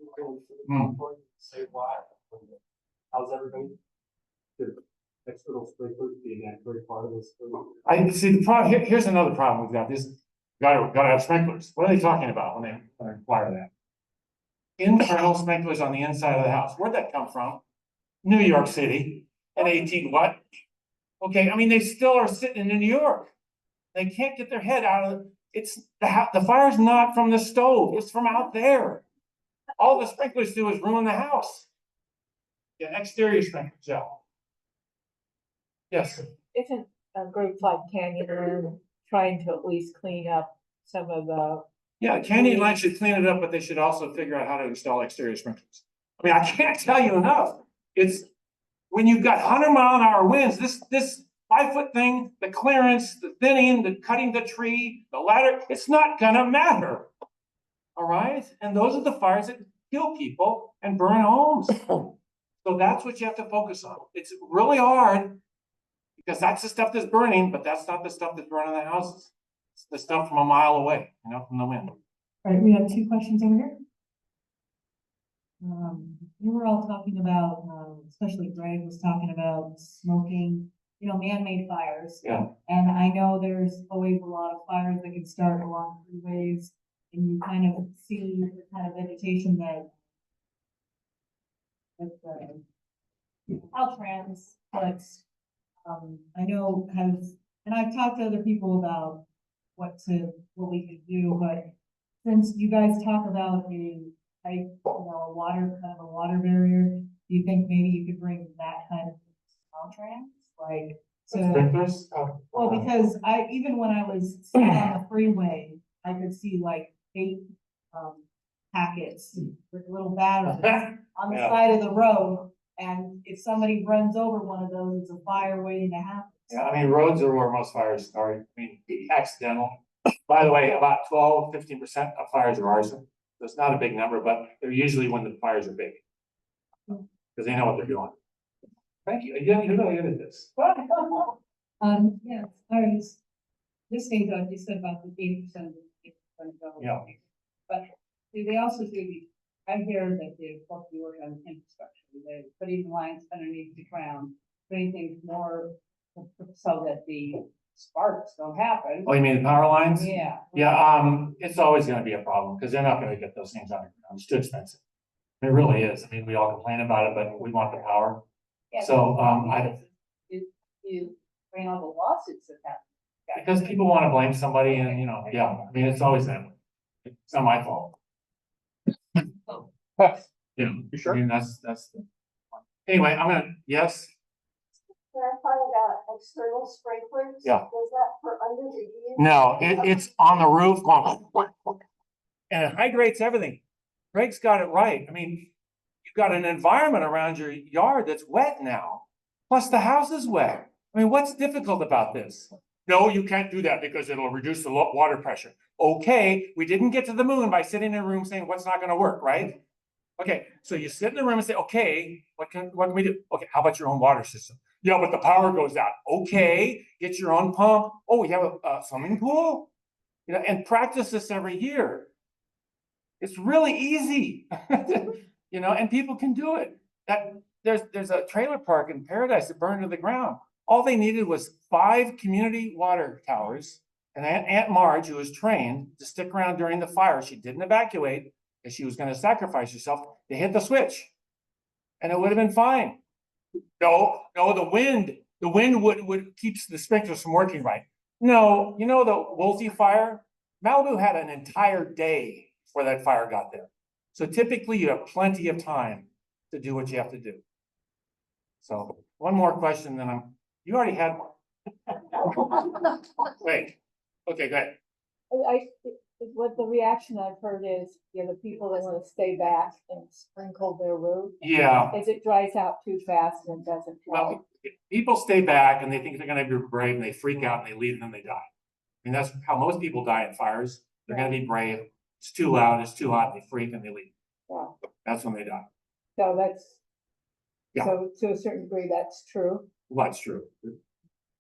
G: Say why? How's everybody? The external sprinklers being a very part of this.
C: I see the problem. Here's another problem we've got. This gotta have sprinklers. What are they talking about when they require that? Internal sprinklers on the inside of the house. Where'd that come from? New York City. And 18 what? Okay, I mean, they still are sitting in New York. They can't get their head out of it. The fire's not from the stove, it's from out there. All the sprinklers do is ruin the house. Yeah, exterior sprinklers, yeah. Yes.
F: Isn't Group 5 Canyon trying to at least clean up some of the?
C: Yeah, Canyon Line should clean it up, but they should also figure out how to install exterior sprinklers. I mean, I can't tell you enough. It's when you've got 100-mile-an-hour winds, this 5-foot thing, the clearance, the thinning, the cutting the tree, the ladder, it's not gonna matter. All right? And those are the fires that kill people and burn homes. So that's what you have to focus on. It's really hard because that's the stuff that's burning, but that's not the stuff that's burning the houses. It's the stuff from a mile away, you know, from the wind.
I: All right, we have 2 questions over here. We were all talking about, especially Greg was talking about smoking, man-made fires.
C: Yeah.
I: And I know there's always a lot of fires that can start along freeways, and you kind of see the kind of vegetation that Caltrans, but I know and I've talked to other people about what we could do, but since you guys talk about a water barrier, do you think maybe you could bring that kind of Caltrans, like
C: Sprinklers?
I: well, because even when I was sitting on the freeway, I could see like 8 packets with little batteries on the
C: Yeah.
I: side of the road. And if somebody runs over one of those, it's a fire waiting to happen.
C: Yeah, I mean, roads are where most fires start. I mean, accidental. By the way, about 12–15% of fires are arson. So it's not a big number, but they're usually when the fires are big. Because they know what they're doing. Thank you. Again, you're really good at this.
I: Yeah, I was listening to what you said about the 80%.
C: Yeah.
I: But they also do, I hear that they're supposed to work on infrastructure, they're putting lines underneath the ground, putting things more so that the sparks don't happen.
C: Oh, you mean the power lines?
I: Yeah.
C: Yeah, it's always gonna be a problem because they're not gonna get those things underground. It's too expensive. It really is. I mean, we all complain about it, but we want the power.
I: Yeah,
C: So,
I: you bring all the lawsuits that happen.
C: because people want to blame somebody and, yeah, I mean, it's always that way. It's not my fault. Yeah,
E: You sure?
C: I mean, that's the. Anyway, yes,
D: clarify about external sprinklers?
C: Yeah.
D: Was that for under the eaves?
C: No, it's on the roof going. And it hydrates everything. Greg's got it right. I mean, you've got an environment around your yard that's wet now. Plus the house is wet. I mean, what's difficult about this? No, you can't do that because it'll reduce the water pressure. Okay, we didn't get to the moon by sitting in a room saying what's not gonna work, right? Okay, so you sit in the room and say, okay, what can we do? Okay, how about your own water system? Yeah, but the power goes out. Okay, get your own pump. Oh, you have a swimming pool? You know, and practice this every year. It's really easy, you know, and people can do it. There's a trailer park in Paradise that burned to the ground. All they needed was 5 community water towers, and Aunt Marge, who was trained to stick around during the fire, she didn't evacuate because she was going to sacrifice herself. They hit the switch, and it would have been fine. No, the wind would keeps the sprinklers from working right. No, you know the Wildfire? Malibu had an entire day before that fire got there. So typically you have plenty of time to do what you have to do. So one more question, then you already had one. Wait, okay, go ahead.
F: What the reaction I've heard is, you know, the people that want to stay back and sprinkle their roof,
C: Yeah,
F: as it dries out too fast and doesn't flow.
C: well, people stay back and they think they're gonna be brave and they freak out and they leave and then they die. I mean, that's how most people die in fires. They're gonna be brave. It's too loud, it's too hot, they freak and they leave.
F: Yeah.
C: That's when they die.
F: So that's,
C: Yeah.
F: so to a certain degree, that's true.
C: Well, that's true.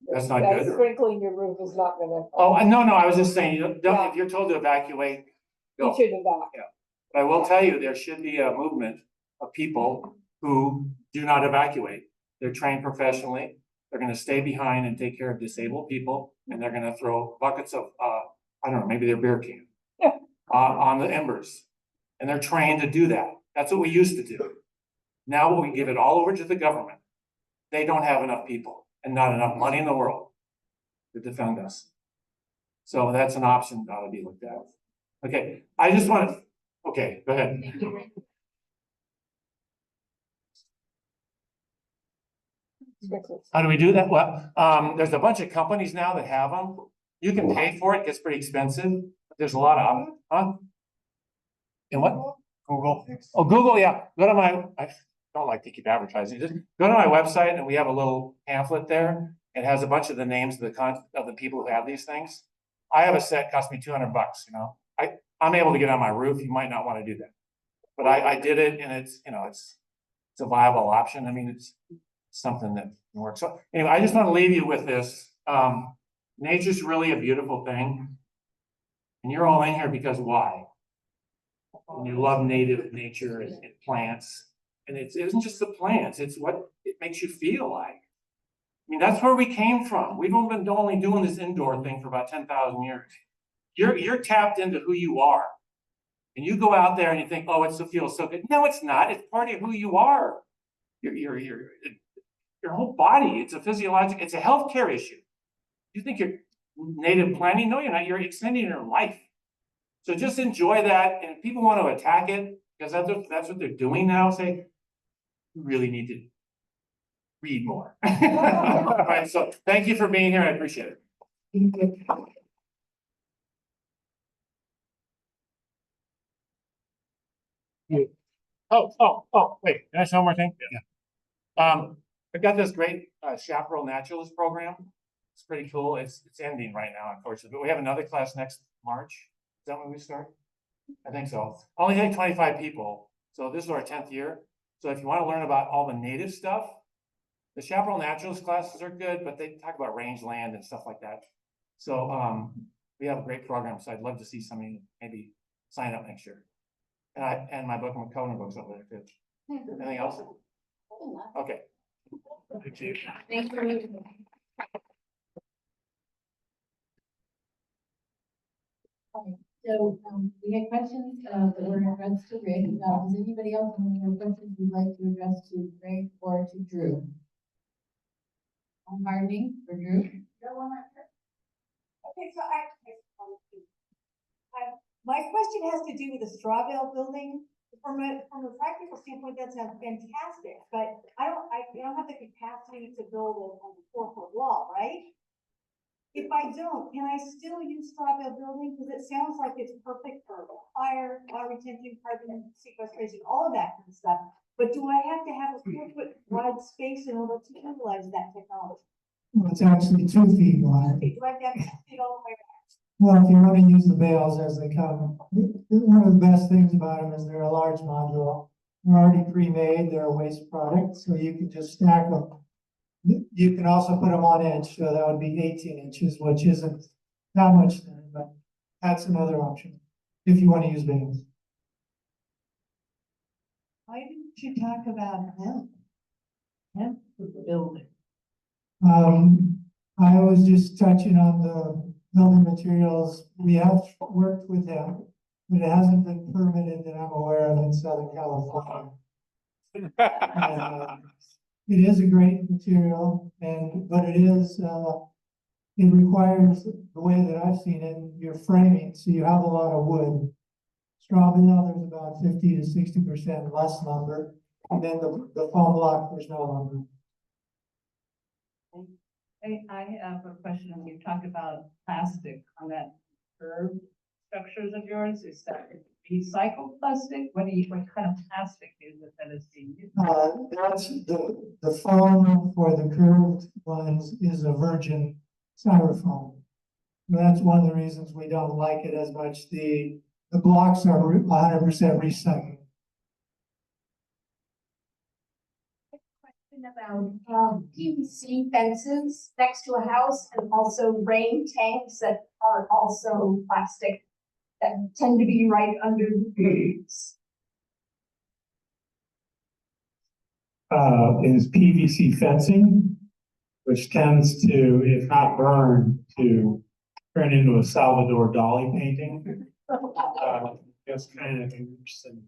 C: That's not
F: That
C: good. or-
F: Sprinkling your roof is not gonna.
C: Oh, no, I was just saying,
F: Yeah.
C: if you're told to evacuate,
F: You
C: go.
F: shouldn't have.
C: But I will tell you, there should be a movement of people who do not evacuate. They're trained professionally. They're gonna stay behind and take care of disabled people, and they're gonna throw buckets of, I don't know, maybe their beer can. On the embers. And they're trained to do that. That's what we used to do. Now we give it all over to the government. They don't have enough people and not enough money in the world to defend us. So that's an option that ought to be looked at. Okay, I just want to, okay, go ahead.
F: Sprinklers.
C: How do we do that? Well, there's a bunch of companies now that have them. You can pay for it, gets pretty expensive. But there's a lot of, huh? And what? Google. Oh, Google, yeah. Go to I don't like to keep advertising. Just go to my website and we have a little pamphlet there. It has a bunch of the names of the people who have these things. I have a set, cost me $200, you know. I'm able to get on my roof. You might not want to do that. But I did it and it's, you know, it's a viable option. I mean, it's something that can work. So anyway, I just want to leave you with this. Nature's really a beautiful thing. And you're all in here because why? And you love native nature and plants. And it isn't just the plants, it's what it makes you feel like. I mean, that's where we came from. We've only been doing this indoor thing for about 10,000 years. You're tapped into who you are. And you go out there and you think, oh, it feels so good. No, it's not. It's part of who you are. Your whole body, it's a physiological, it's a healthcare issue. You think you're native planting? No, you're not. You're extending your life. So just enjoy that. And if people want to attack it, because that's what they're doing now, say, you really need to read more. All right, so thank you for being here. I appreciate it. Wait, can I say one more thing? Yeah. I've got this great Chaparral Naturalist program. It's pretty cool. It's ending right now, unfortunately, but we have another class next March. Is that when we start? I think so. Only take 25 people. So this is our 10th year. So if you want to learn about all the native stuff, the Chaparral Naturalist classes are good, but they talk about rangeland and stuff like that. So we have a great program. So I'd love to see somebody maybe sign up next year. And my book, my Conan books over there too. Anything else? Okay. Thank you.
H: Thanks for moving.
J: So, we had questions, that were addressed to Rick. Does anybody else have any questions you'd like to address to Rick or to Drew? On hardening for Drew?
I: Okay, so my question has to do with the Strawville building.
D: from a practical standpoint, that's fantastic, but I don't have the capacity to build a 4-foot wall, right? If I don't, can I still use straw bale building? Because it sounds like it's perfect for fire, water retention, carbon sequestration, all of that kind of stuff. But do I have to have a 4-foot wide space in order to utilize that technology?
A: Well, it's actually 2 feet wide.
D: Okay, do I have to have it all the way around?
A: Well, if you want to use the bales as they come, one of the best things about them is they're a large module. They're already pre-made, they're a waste product, so you can just stack them. You can also put them on edge, so that would be 18 inches, which isn't that much thinner, but that's another option if you want to use bales.
I: Why didn't you talk about hemp? Hemp for the building.
A: I was just touching on the building materials. We have worked with them, but it hasn't been permitted that I'm aware of in Southern California. It is a great material, but it requires, the way that I've seen it, your framing, so you have a lot of wood. Straw bale, there's about 50 to 60% less lumber, and then the foam block, there's no lumber.
F: I have a question. When you talk about plastic on that curved structures of yours, is that recycled plastic? What kind of plastic is it that is being used?
A: That's the foam for the curved ones is a virgin styrofoam. That's one of the reasons we don't like it as much. The blocks are 100% recycled.
D: About PVC fences next to a house and also rain tanks that are also plastic that tend to be right under the roofs.
B: Is PVC fencing, which tends to, if not burn, to turn into a Salvador Dali painting. It's kind of interesting,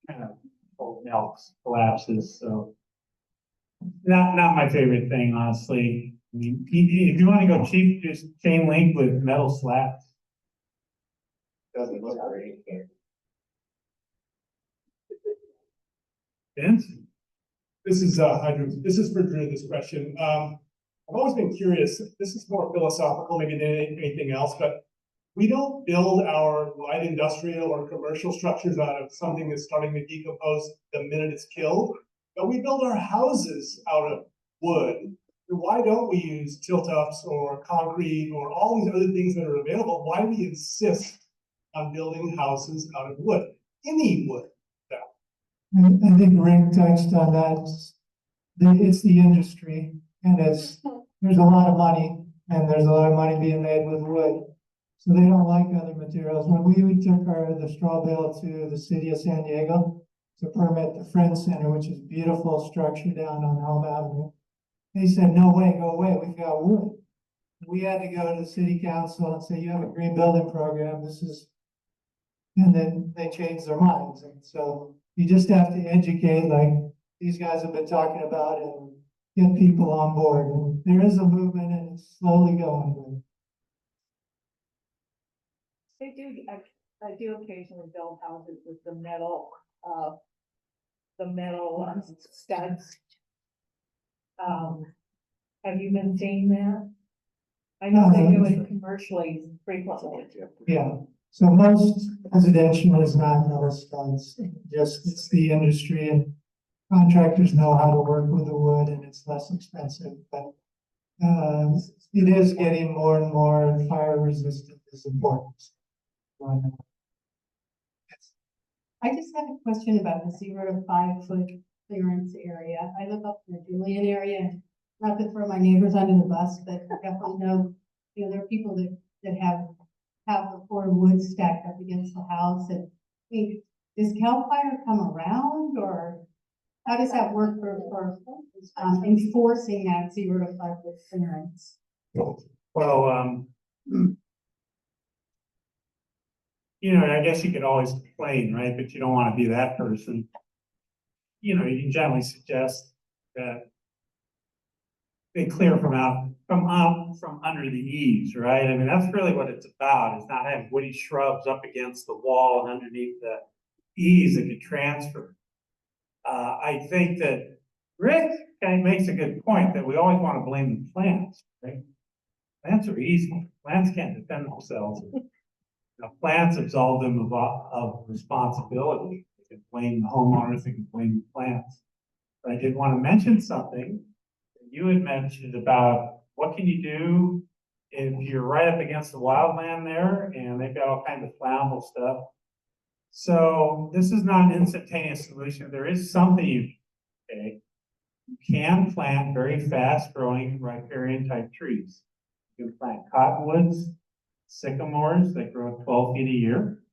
B: kind of melts, collapses, so. Not my favorite thing, honestly. I mean, if you want to go cheap, just chain link with metal slats.
G: Doesn't look great.
B: Vince?
K: This is for Drew, this question. I've always been curious, this is more philosophical maybe than anything else, but we don't build our light industrial or commercial structures out of something that's starting to decompose the minute it's killed. But we build our houses out of wood. Why don't we use tilt-ups or concrete or all these other things that are available? Why do we insist on building houses out of wood? Any wood.
A: I think Rick touched on that. It's the industry, and there's a lot of money, and there's a lot of money being made with wood. So they don't like other materials. When we took the straw bale to the city of San Diego to permit the Friends Center, which is a beautiful structure down on Home Avenue, they said, no way, go away, we've got wood. We had to go to the city council and say, you have a green building program, and then they changed their minds. And so you just have to educate, like these guys have been talking about, and get people on board. And there is a movement, and it's slowly going.
F: They do, I do occasionally build houses with the metal studs. Have you been seeing that? I know they do it commercially frequently.
A: Yeah, so most residential is not metal studs, just it's the industry, and contractors know how to work with the wood, and it's less expensive, but it is getting more and more fire resistant is important.
I: I just have a question about the 0 to 5 foot clearance area. I live up in the Julian area, and not to throw my neighbors under the bus, but I definitely know, there are people that have the core wood stacked up against the house. And I mean, does CAL FIRE come around, or how does that work for enforcing that 0 to 5 foot clearance?
B: Well, I guess you could always complain, right? But you don't want to be that person. You can generally suggest that they clear from under the eaves, right? I mean, that's really what it's about, is not having woody shrubs up against the wall and underneath the ease that could transfer. I think that Rick kind of makes a good point that we always want to blame the plants, right? Plants are easy. Plants can't defend themselves. Plants absolve them of responsibility. They can blame the homeowners, they can blame the plants. But I did want to mention something that you had mentioned about what can you do if you're right up against the wildland there and they've got all kinds of flammable stuff. So this is not an instantaneous solution. There is something you can plant very fast growing riparian type trees. You can plant cottonwoods, sycamores that grow 12 feet a year.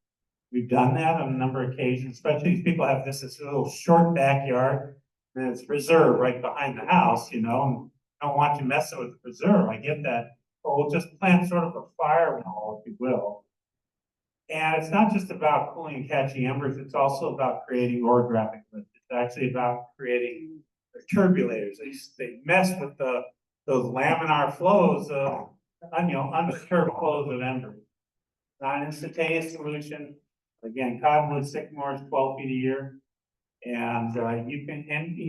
B: We've done that on a number of occasions, especially if people have this little short backyard and it's preserved right behind the house, and don't want you messing with the preserve. I get that. But we'll just plant sort of a firewall, if you will. And it's not just about cooling and catching embers, it's also about creating orographic lift. It's actually about creating turbulators. They mess with those laminar flows of undisturbed flows of embers. Not an instantaneous solution. Again, cottonwood sycamores, 12 feet a year. And you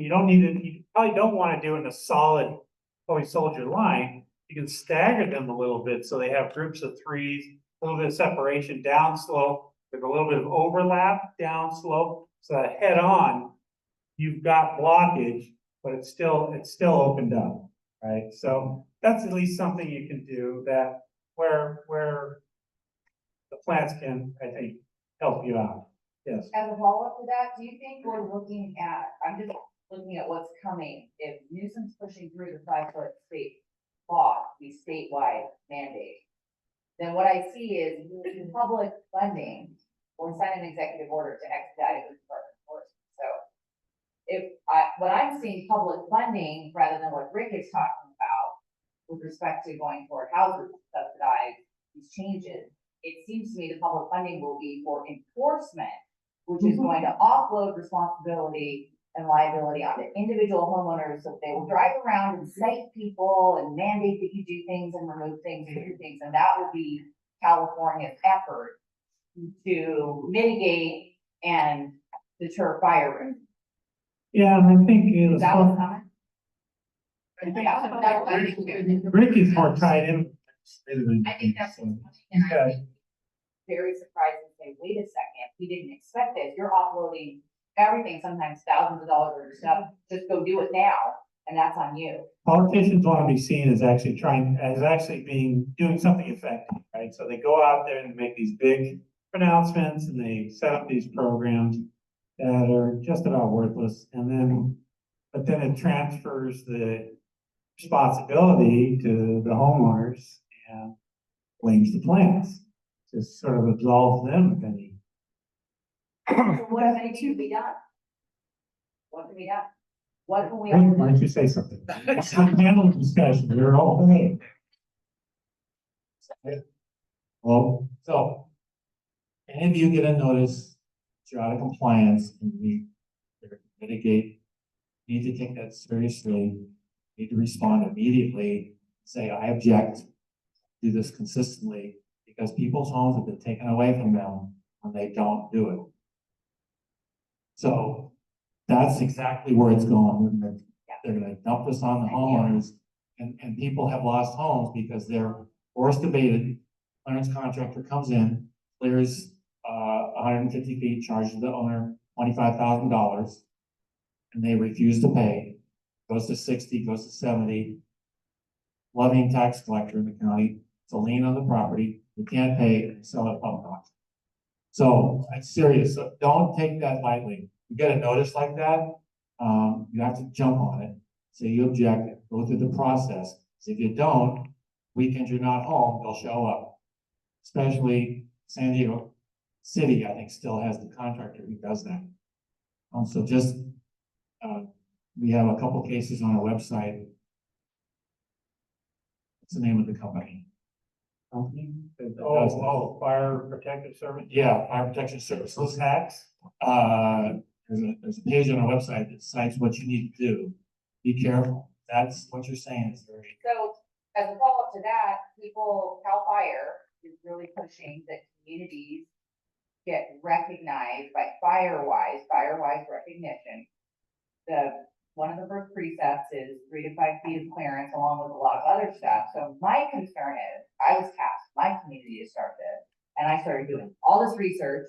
B: don't need it, you probably don't want to do it in a solid soldier line. You can stagger them a little bit so they have groups of threes, a little bit of separation down slope, with a little bit of overlap down slope, so that head on, you've got blockage, but it's still opened up, right? So that's at least something you can do that where the plants can, I think, help you out. Yes.
H: As a follow-up to that, do you think we're looking at, I'm just looking at what's coming, if Newsom's pushing through the 5-foot state law, the statewide mandate, then what I see is public funding or sign an executive order to expedite it with Department of Forestry. So when I'm seeing public funding rather than what Rick is talking about with respect to going toward houses to subsidize these changes, it seems to me the public funding will be for enforcement, which is going to offload responsibility and liability on the individual homeowners, so they will drive around and cite people and mandate that you do things and remove things and do things, and that will be California's effort to mitigate and deter fire risk.
B: Yeah, and I think
H: Is that what's coming?
B: Rick is more tied in.
H: I think that's what's coming, and I think very surprised and say, wait a second, we didn't expect this. You're offloading everything, sometimes thousands of dollars worth of stuff. Just go do it now, and that's on you.
B: Politicians want to be seen as doing something effective, right? So they go out there and make these big pronouncements and they set up these programs that are just about worthless. But then it transfers the responsibility to the homeowners and blames the plants. Just sort of absolves them of any.
H: What if anything can be done? What can be done? What can we?
B: Why don't you say something? It's a panel discussion. You're all.
C: Well, so any of you get a notice, you're out of compliance and you mitigate, need to take that seriously, need to respond immediately, say, I object, do this consistently, because people's homes have been taken away from them when they don't do it. So that's exactly where it's going. They're gonna dump this on the homeowners, and people have lost homes because they're forced abated. Clearance contractor comes in, clears 150 feet, charges the owner $25,000, and they refuse to pay. Goes to 60, goes to 70. Loving tax collector in the county, it's a lien on the property. You can't pay, sell it public auction. So I'm serious. So don't take that lightly. You get a notice like that, you have to jump on it. Say you object, go through the process. So if you don't, weekend you're not home, they'll show up. Especially San Diego City, I think, still has the contractor who does that. So just, we have a couple cases on our website. What's the name of the company?
B: Fire Protective Service.
C: Yeah, Fire Protection Service. Those hacks. There's a page on our website that cites what you need to do. Be careful. That's what you're saying is very.
H: So as a follow-up to that, Cal Fire is really pushing that communities get recognized by Firewise recognition. One of the first precepts is 3 to 5 feet of clearance along with a lot of other stuff. So my concern is, I was tasked, my community to start this, and I started doing all this research,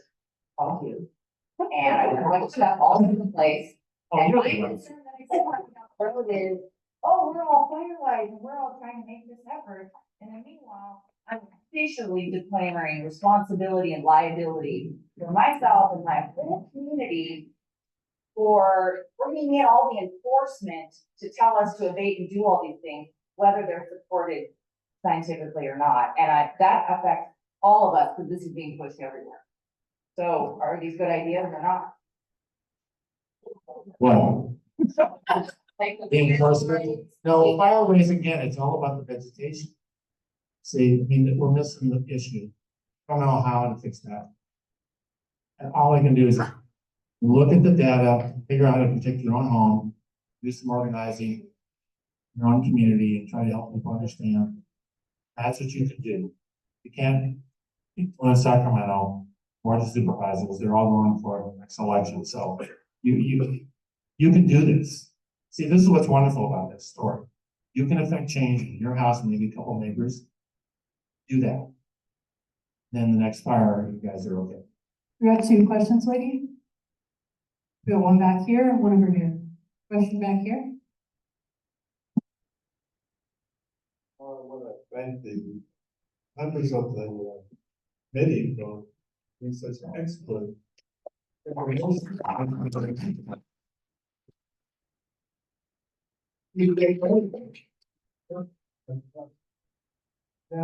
H: all of you. And I put a bunch of stuff all over the place.
C: Oh,
H: And
C: you're
H: my
C: the one.
H: concern that I said on the road is, oh, we're all Firewise and we're all trying to make this effort. And then meanwhile, I'm officially declaring responsibility and liability for myself and my whole community for bringing in all the enforcement to tell us to abate and do all these things, whether they're supported scientifically or not. And that affects all of us because this is being pushed everywhere. So are these good ideas or not?
C: Well,
H: Like the
C: the enforcement, no, fireways, again, it's all about the vegetation. See, I mean, we're missing the issue. Don't know how to fix that. And all I can do is look at the data, figure out how to protect your own home, do some organizing, in your own community, and try to help people understand. That's what you can do. You can't influence Sacramento or the supervisors, they're all going for the next election, so you can do this. See, this is what's wonderful about this story. You can affect change in your house and maybe a couple neighbors. Do that. Then the next fire, you guys are okay.
I: We got 2 questions, lady. We got one back here, one over here. Question back here.
L: I want to thank the members of the committee for being such an expert. Now,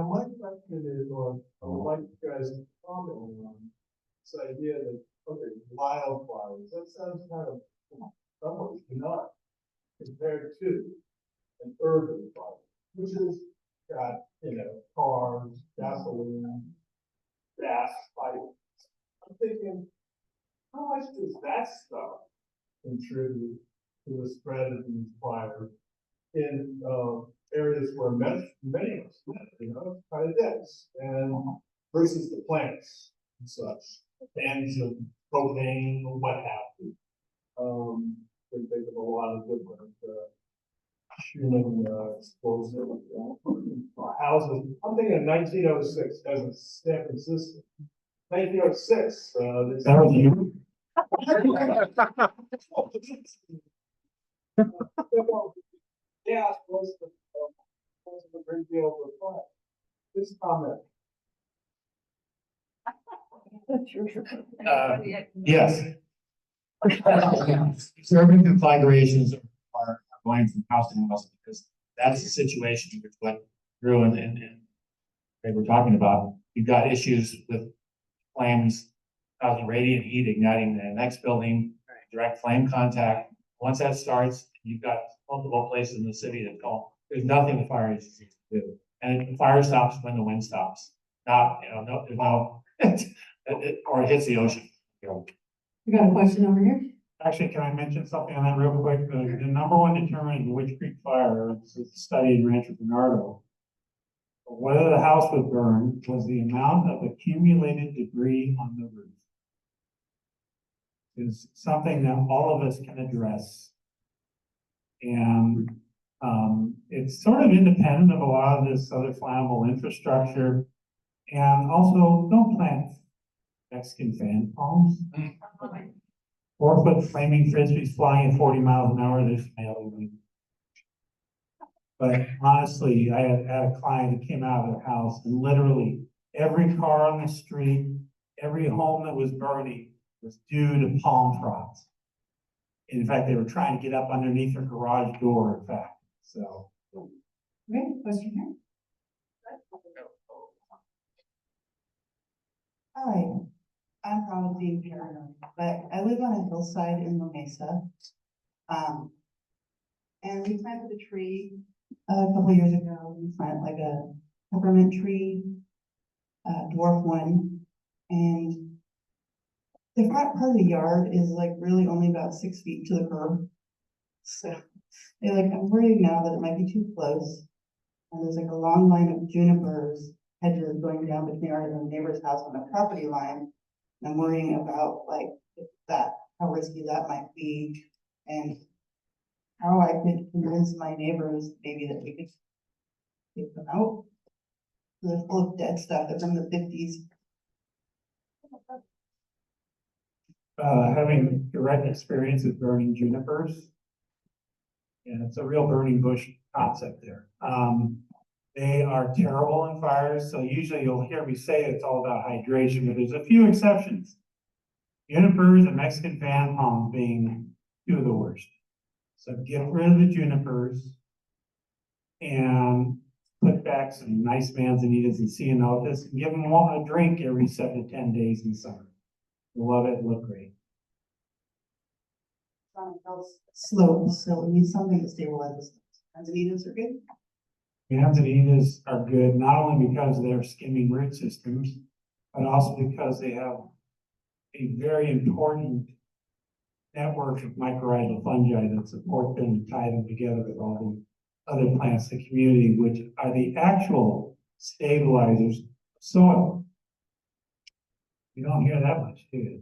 L: my question is, or I would like you guys to comment on this idea that, okay, wildfires, that sounds kind of somewhat benign compared to an urban fire, which has got, cars, gasoline, gas pipes. I'm thinking, how much does that stuff contribute to the spread of these fires in areas where many of us live, kind of dense, and versus the plants and such, cans of propane or what have you. Can think of a lot of different human explosive houses. I'm thinking of 1906 as in San Francisco. 1906.
C: That was you.
L: Yeah, was the great deal of the fire. This comment.
C: Yes. Urban conflagrations are going from house to house because that's the situation which went through and they were talking about. You've got issues with flames causing radiant heat igniting the next building, direct flame contact. Once that starts, you've got multiple places in the city that call. There's nothing the fire agency can do. And the fire stops when the wind stops. Not, or it hits the ocean.
I: We got a question over here.
B: Actually, can I mention something on that real quick? The number one determinant of Witch Creek Fire, this is a study in Rancho Bernardo. Whether the house would burn was the amount of accumulated debris on the roof. Is something that all of us can address. And it's sort of independent of a lot of this other flammable infrastructure. And also, don't plant Mexican fan palms. 4-foot flaming frisbees flying at 40 miles an hour, there's mailing. But honestly, I had a client who came out of their house and literally every car on the street, every home that was burning was due to palm fronds. In fact, they were trying to get up underneath their garage door, in fact, so.
I: Okay, question here.
M: Hi, I'm probably paranoid, but I live on a hillside in La Mesa. And we planted a tree a couple years ago. We planted like a peppermint tree, dwarf one, and the front part of the yard is like really only about 6 feet to the curb. So I'm worried now that it might be too close. And there's like a long line of junipers hedges going down between our neighbor's house on the property line. I'm worrying about like if that, how risky that might be and how I could convince my neighbors maybe that we could take them out. They're full of dead stuff. They're from the 50s.
B: Having direct experience with burning junipers. And it's a real burning bush concept there. They are terrible in fires, so usually you'll hear me say it's all about hydration, but there's a few exceptions. Junipers and Mexican fan palms being two of the worst. So get rid of the junipers and put back some nice manzanitas and ceanothus and give them a drink every 7 to 10 days in the summer. Love it, look great.
M: Slopes, so we need something to stabilize the manzanitas are good.
B: Manzanitas are good, not only because they're skimming root systems, but also because they have a very important network of mycorrhizal fungi that support them and tie them together with all the other plants in the community, which are the actual stabilizers of soil. You don't hear that much, do you?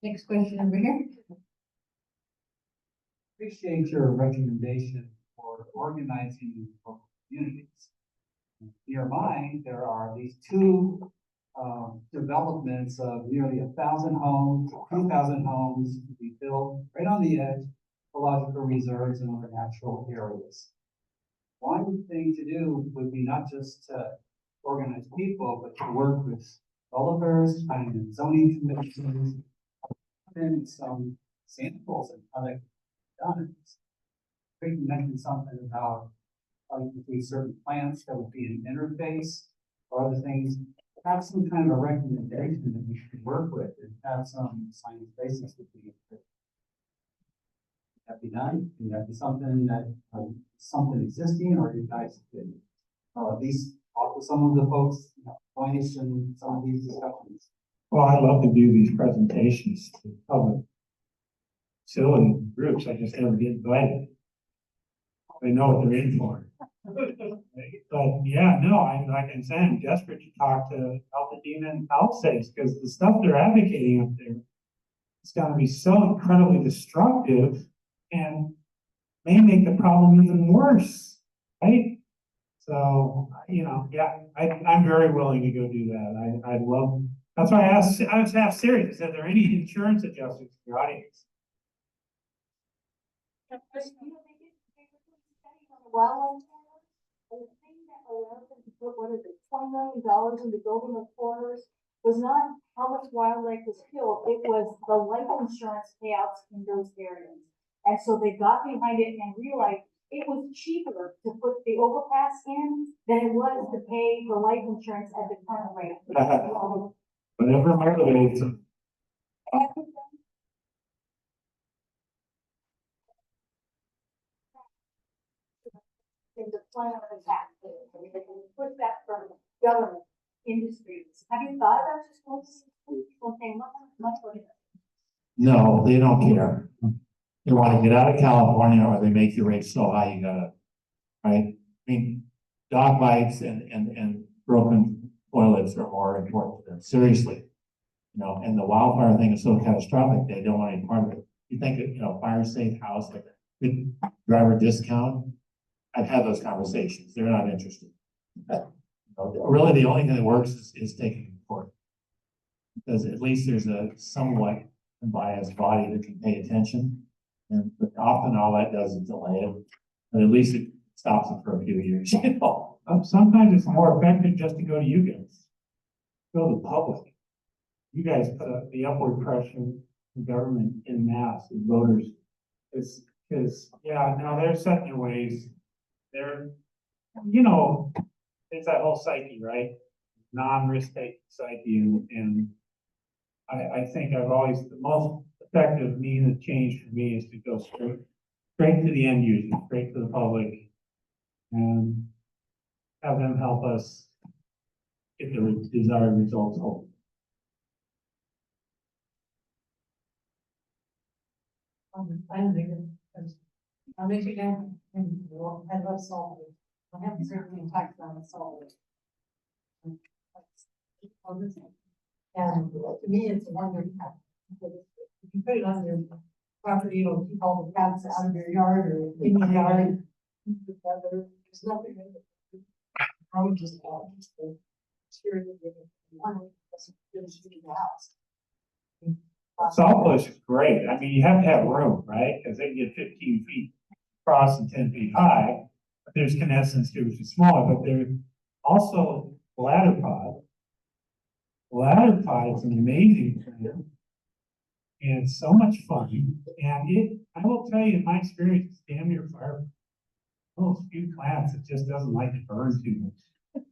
J: Next question over here.
N: Appreciate your recommendation for organizing local communities. Near mine, there are these two developments of nearly 1,000 homes, 2,000 homes to be built right on the edge of ecological reserves and other natural areas. One thing to do would be not just to organize people, but to work with developers, planning and zoning commissions, and some samples and how they done. We mentioned something about how you could do certain plants that would be an interface or other things. Have some kind of a recommendation that we should work with and have some science basis to be. Could that be done? Can that be something that something existing, or you guys could at least talk to some of the folks, join us in some of these discussions?
B: Well, I love to do these presentations to public facility groups. I just never get invited. They know what they're in for. But yeah, no, like I'm saying, I'm desperate to talk to Altadena and Halsey because the stuff they're advocating up there, it's going to be so incredibly destructive and may make the problem even worse, right? So, yeah, I'm very willing to go do that. I'd love, that's why I was half serious. Is there any insurance adjusters in your audience?
D: Wildlife corridors, and the thing that allowed them to put, what is it, $20 million into building those corridors was not how much wildlife was killed, it was the life insurance payouts in those areas. And so they got behind it and realized it was cheaper to put the overpass in than it was to pay for life insurance at the current rate.
B: Whatever motivates them.
D: In the plan of attack, they can put that from government, industries. Have you thought about just something much more?
C: No, they don't care. They want to get out of California or they make the rates so high you gotta, right? I mean, dog bites and broken toilets are more important to them, seriously. And the wildfire thing is so catastrophic, they don't want any part of it. You think that, fire safe house, like good driver discount, I've had those conversations. They're not interested. Really, the only thing that works is taking them to court. Because at least there's a somewhat unbiased body that can pay attention. But often all that does is delay it. But at least it stops it for a few years.
B: Sometimes it's more effective just to go to you guys. Go to the public. You guys put up the upward pressure on government in mass and voters. It's because, they're set in their ways. They're, it's that whole psyche, right? Non-risk taking psyche. And I think the most effective means of change for me is to go straight to the end user, straight to the public, and have them help us get the desired results hopefully.
F: I'm Michigan, and I love salt. I haven't certainly talked about salt.
J: And to me, it's a wonder cat. Because if you put it on your property, it'll keep all the cats out of your yard or in your yard. Together, there's nothing in it. I would just, cheer the one, that's just the house.
B: Salt bush is great. I mean, you have to have room, right? Because they get 15 feet across and 10 feet high. But there's canescence too, which is smaller, but there's also bladder pod. Bladder pod is an amazing plant. And it's so much fun. And I will tell you, in my experience, it's damn near fire. Those few plants, it just doesn't like to burn too much.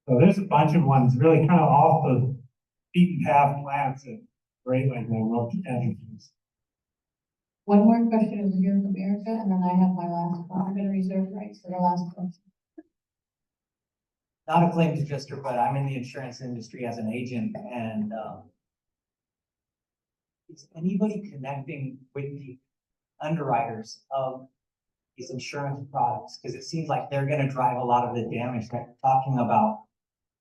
B: So there's a bunch of ones really kind of off the beaten path plants that great like that rope energies.
J: One more question over here from Erica, and then I have my last one. I'm gonna reserve rights for the last question.
O: Not a claims adjuster, but I'm in the insurance industry as an agent, and is anybody connecting with the underwriters of these insurance products? Because it seems like they're going to drive a lot of the damage that we're talking about.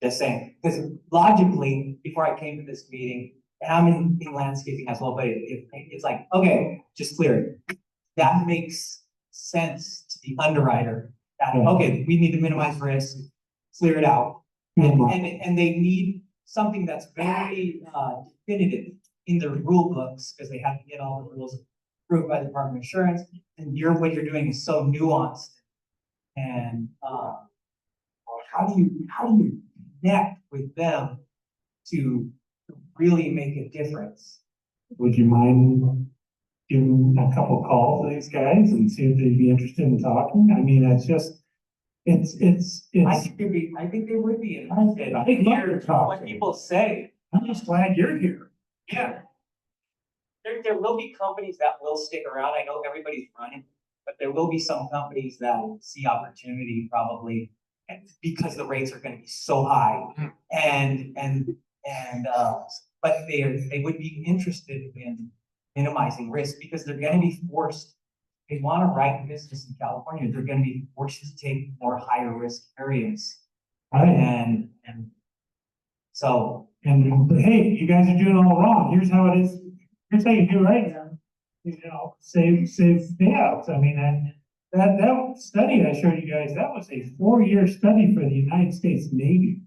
O: Just saying, because logically, before I came to this meeting, and I'm in landscaping as well, but it's like, okay, just clear it. That makes sense to the underwriter. That, okay, we need to minimize risk, clear it out. And they need something that's very definitive in their rule books, because they have to get all the rules approved by the Department of Insurance. And what you're doing is so nuanced. And how do you connect with them to really make a difference?
B: Would you mind giving a couple calls to these guys and see if they'd be interested in talking? I mean, it's just, it's.
O: I think they would be interested. I think hear what people say.
B: I'm just glad you're here.
O: Yeah. There will be companies that will stick around. I know everybody's running, but there will be some companies that see opportunity probably because the rates are going to be so high. But they would be interested in minimizing risk because they're going to be forced. They want to write business in California. They're going to be forced to take more higher risk areas.
B: Right.
O: And so.
B: And hey, you guys are doing all wrong. Here's how it is. Here's how you do right now. You know, save payouts. I mean, that study I showed you guys, that was a 4-year study for the United States Navy.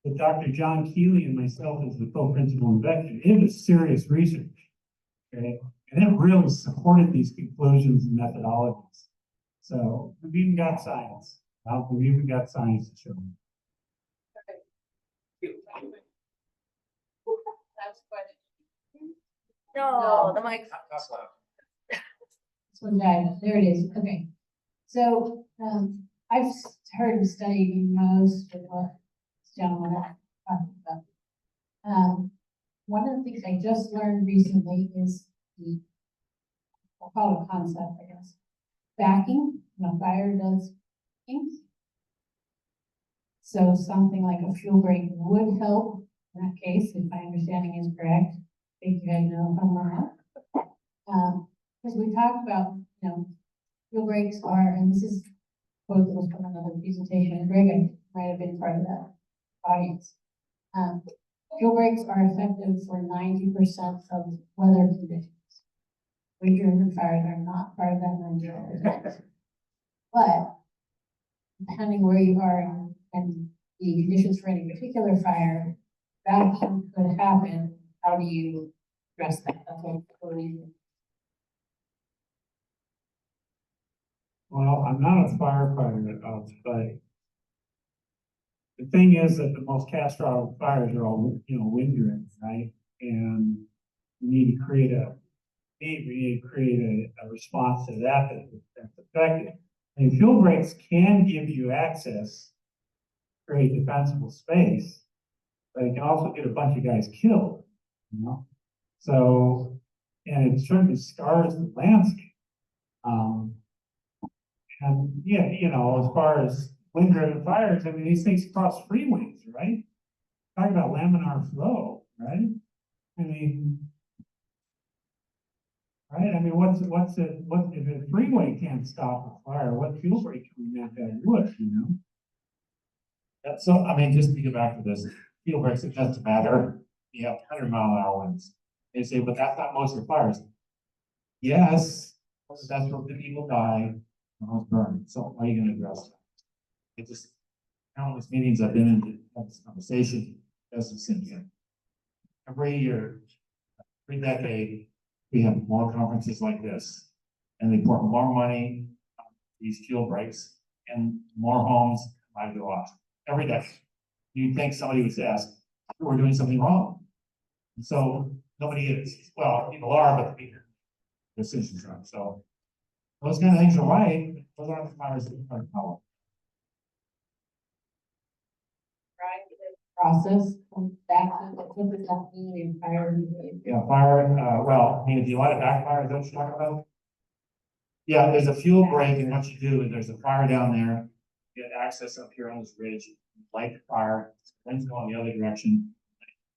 B: With Dr. John Keeley and myself as the co-principal investor. It was serious research. Okay. And it really supported these conclusions and methodologies. So we've even got science. We've even got science to show them.
J: That's question.
H: No, the mic.
J: This one died. There it is. Okay. So, I've heard and studied most of what this gentleman is talking about. One of the things I just learned recently is I'll call it a concept, I guess. Backing, when a fire does backing. So something like a fuel break would help in that case, if my understanding is correct. I think you guys know if I'm wrong. Because we talked about, fuel breaks are, and this is quote that was from another presentation, and Greg might have been part of that audience. Fuel breaks are effective for 90% of weather conditions. Wind-driven fires are not part of that 90%. But depending where you are and the conditions for any particular fire, that could happen. How do you address that? That's what I'm totally.
B: Well, I'm not a firefighter, but the thing is that the most catastrophic fires are all, wind driven, right? And we need to create a response to that that's effective. And fuel breaks can give you access, create defensible space, but it can also get a bunch of guys killed, So, and it certainly scars the landscape. And yeah, as far as wind-driven fires, I mean, these things cross freeways, right? Talk about laminar flow, right? I mean, right? I mean, what if a freeway can't stop a fire? What fuel break can we make that wood,
C: So, I mean, just to get back to this, fuel breaks, it doesn't matter. You have 100-mile-an-hour winds. They say, but that's not most of the fires. Yes, that's where the people die, the homes burn. So how are you gonna address that? It just, countless meetings I've been in, have this conversation, doesn't sink in. Every year, every decade, we have more conferences like this. And they pour more money on these fuel breaks and more homes might go off every day. You'd think somebody would ask, we're doing something wrong. And so nobody is. Well, people are, but the decisions are. So those kind of things are right. Those aren't the fires that are power.
J: Process comes back to what does that mean in fire?
C: Yeah, fire, well, I mean, if you want to backfire, is that what you're talking about? Yeah, there's a fuel break, and what you do is there's a fire down there, you get access up here on this ridge, light the fire, winds go in the other direction,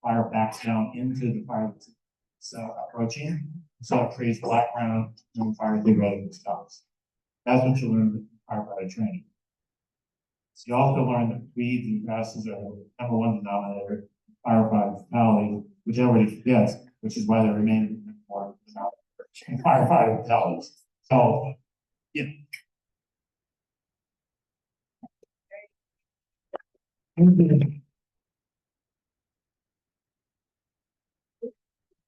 C: fire backs down into the fire that's approaching, so it creates black ground, and the fire theoretically stops. That's what you learn with firefighter training. So you also learn that weeds and grasses are the number one denominator, firefighter fatality, which everybody forgets, which is why they remain more firefighter fatalities. So, yeah.